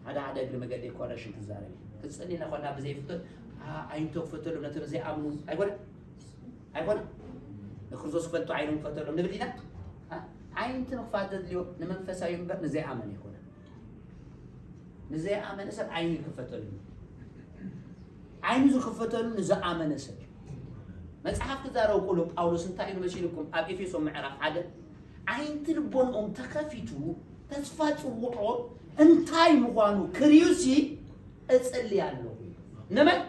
ሓደ እግሪ መገዲ ኮረሽን ክዛረብ ክጽልይ ነኾና ብዘይፍትት ዓይንቶ ክፈተሎም ነቲ ዘይኣምኑ ኣይኮነ ንክርስቶስ ክፈልጡ ዓይኖም ክፈተሎም ንብል ኢና ዓይንቲ ምክፋት ዘድልዮ ንመንፈሳዊ እምበር ንዘይኣመነ ይኮነ ንዘይኣመነ ሰብ ዓይኑ ይክፈተሉ ዓይኑ ዝክፈተሉ ንዝኣመነ ሰብ መጽሓፍ ክዛረቡ ከሎ ጳውሎስ እንታይ ኢሉ መሲልኩም ኣብ ኤፌሶን ምዕራፍ 1 ዓይንቲ ልቦንኦም ተከፊቱ ተስፋ ጽውዖ እንታይ ምዃኑ ክርዩሲ እጽልይ ኣለሁ ንመን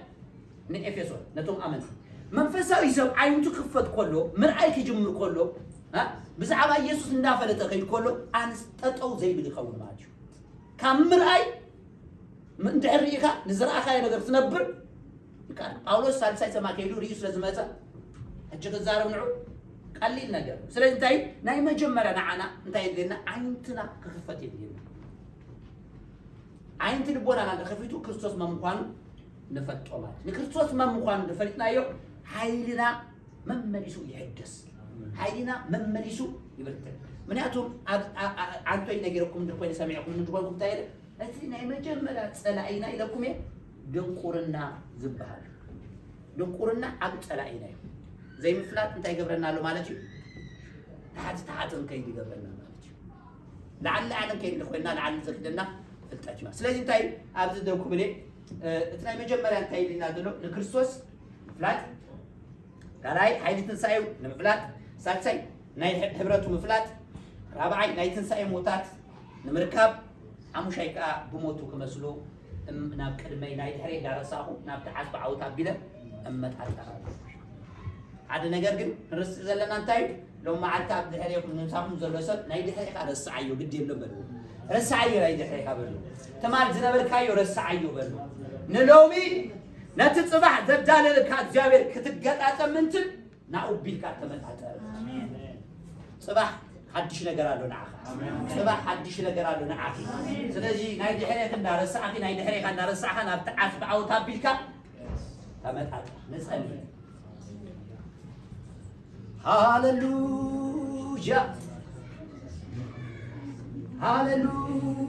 ንኤፌሶን ነቶም ኣመንቲ መንፈሳዊ ሰብ ዓይንቱ ክፈት ከሎ ምርኣይ ክጅምር ከሎ ብዛዕባ ኢየሱስ እንዳፈለጠ ከይድ ከሎ አንስጠጠው ዘይብል ይኸውን ማለት እዩ ካብ ምርኣይ እንድሕር ሪኢኻ ንዝረኣኻዮ ነገር ትነብር ይቃል ጳውሎስ ሳልሳይ ሰማ ከይዱ ርዩ ስለዝመፀ ሕጂ ክዛረብ ንዑ ቀሊል ነገር ስለዚ እንታይ ናይ መጀመርያ ንዓና እንታይ የድልየና ዓይንትና ክክፈት የድልየና ዓይንቲ ልቦናና ከፊቱ ክርስቶስ መምኳኑ ንፈልጦ ማለት ንክርስቶስ መምኳኑ ንፈልጥናዮ ሓይልና መመሊሱ ይሕደስ ሓይልና መመሊሱ ይብርትዕ ምክንያቱም አንቶይ ነገርኩም እንድኮይነ ሰሚዕኩም እንድኮንኩም እንታይ የለ እቲ ናይ መጀመርያ ፀላኢና ኢለኩም እየ ድንቁርና ዝበሃል ድንቁርና ኣብ ፀላኢና እዩ ዘይምፍላጥ እንታይ ይገብረና ኣሎ ማለት እዩ ታሕትን ከይድ ይገብረና ማለት እዩ ለዓለም ከይድ ኮይና ለዓለም ዘክደና ፍልጠት እዩ ስለዚ እንታይ ኣብዚ ደውኩም እኔ እቲ ናይ መጀመርያ እንታይ ኢልና ዘሎ ንክርስቶስ ምፍላጥ ካልኣይ ሓይሊ ትንሳኤው ንምፍላጥ ሳልሳይ ናይ ሕብረቱ ምፍላጥ ራብዓይ ናይ ትንሳኤ ሞታት ንምርካብ ሓሙሻይ ከዓ ብሞቱ ክመስሉ ናብ ቅድመይ ናይ ድሕሪ ዳረሳኹ ናብ ተሓስቢ ዓወት ኣቢለ እመጣጠር ሓደ ነገር ግን ንርስዕ ዘለና እንታይ ሎም መዓልቲ ኣብ ድሕሪኹም ንምሳኹም ዘሎ ሰብ ናይ ድሕሪኻ ረስዓዮ ግድ የሎ በሉ ረስዓዮ ናይ ድሕሪኻ በሉ ትማል ዝነበርካዮ ረስዓዮ በሉ ንሎሚ ነቲ ጽባሕ ዘዳለልካ እግዚአብሔር ክትገጣጠም ምንትን ናኡቢልካ ተመጣጠር ጽባሕ ሓድሽ ነገር ኣሎ ንዓኻ ጽባሕ ሓድሽ ነገር ኣሎ ንዓኻ ስለዚ ናይ ድሕሪኻ እንዳረስዓኺ ናይ ድሕሪኻ እንዳረስዓኻ ናብ ተዓስቢ ዓወት ኣቢልካ ተመጣጠር ንጸልይ ሃሌሉያ ሃሌሉያ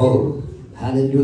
Oh, hallelujah.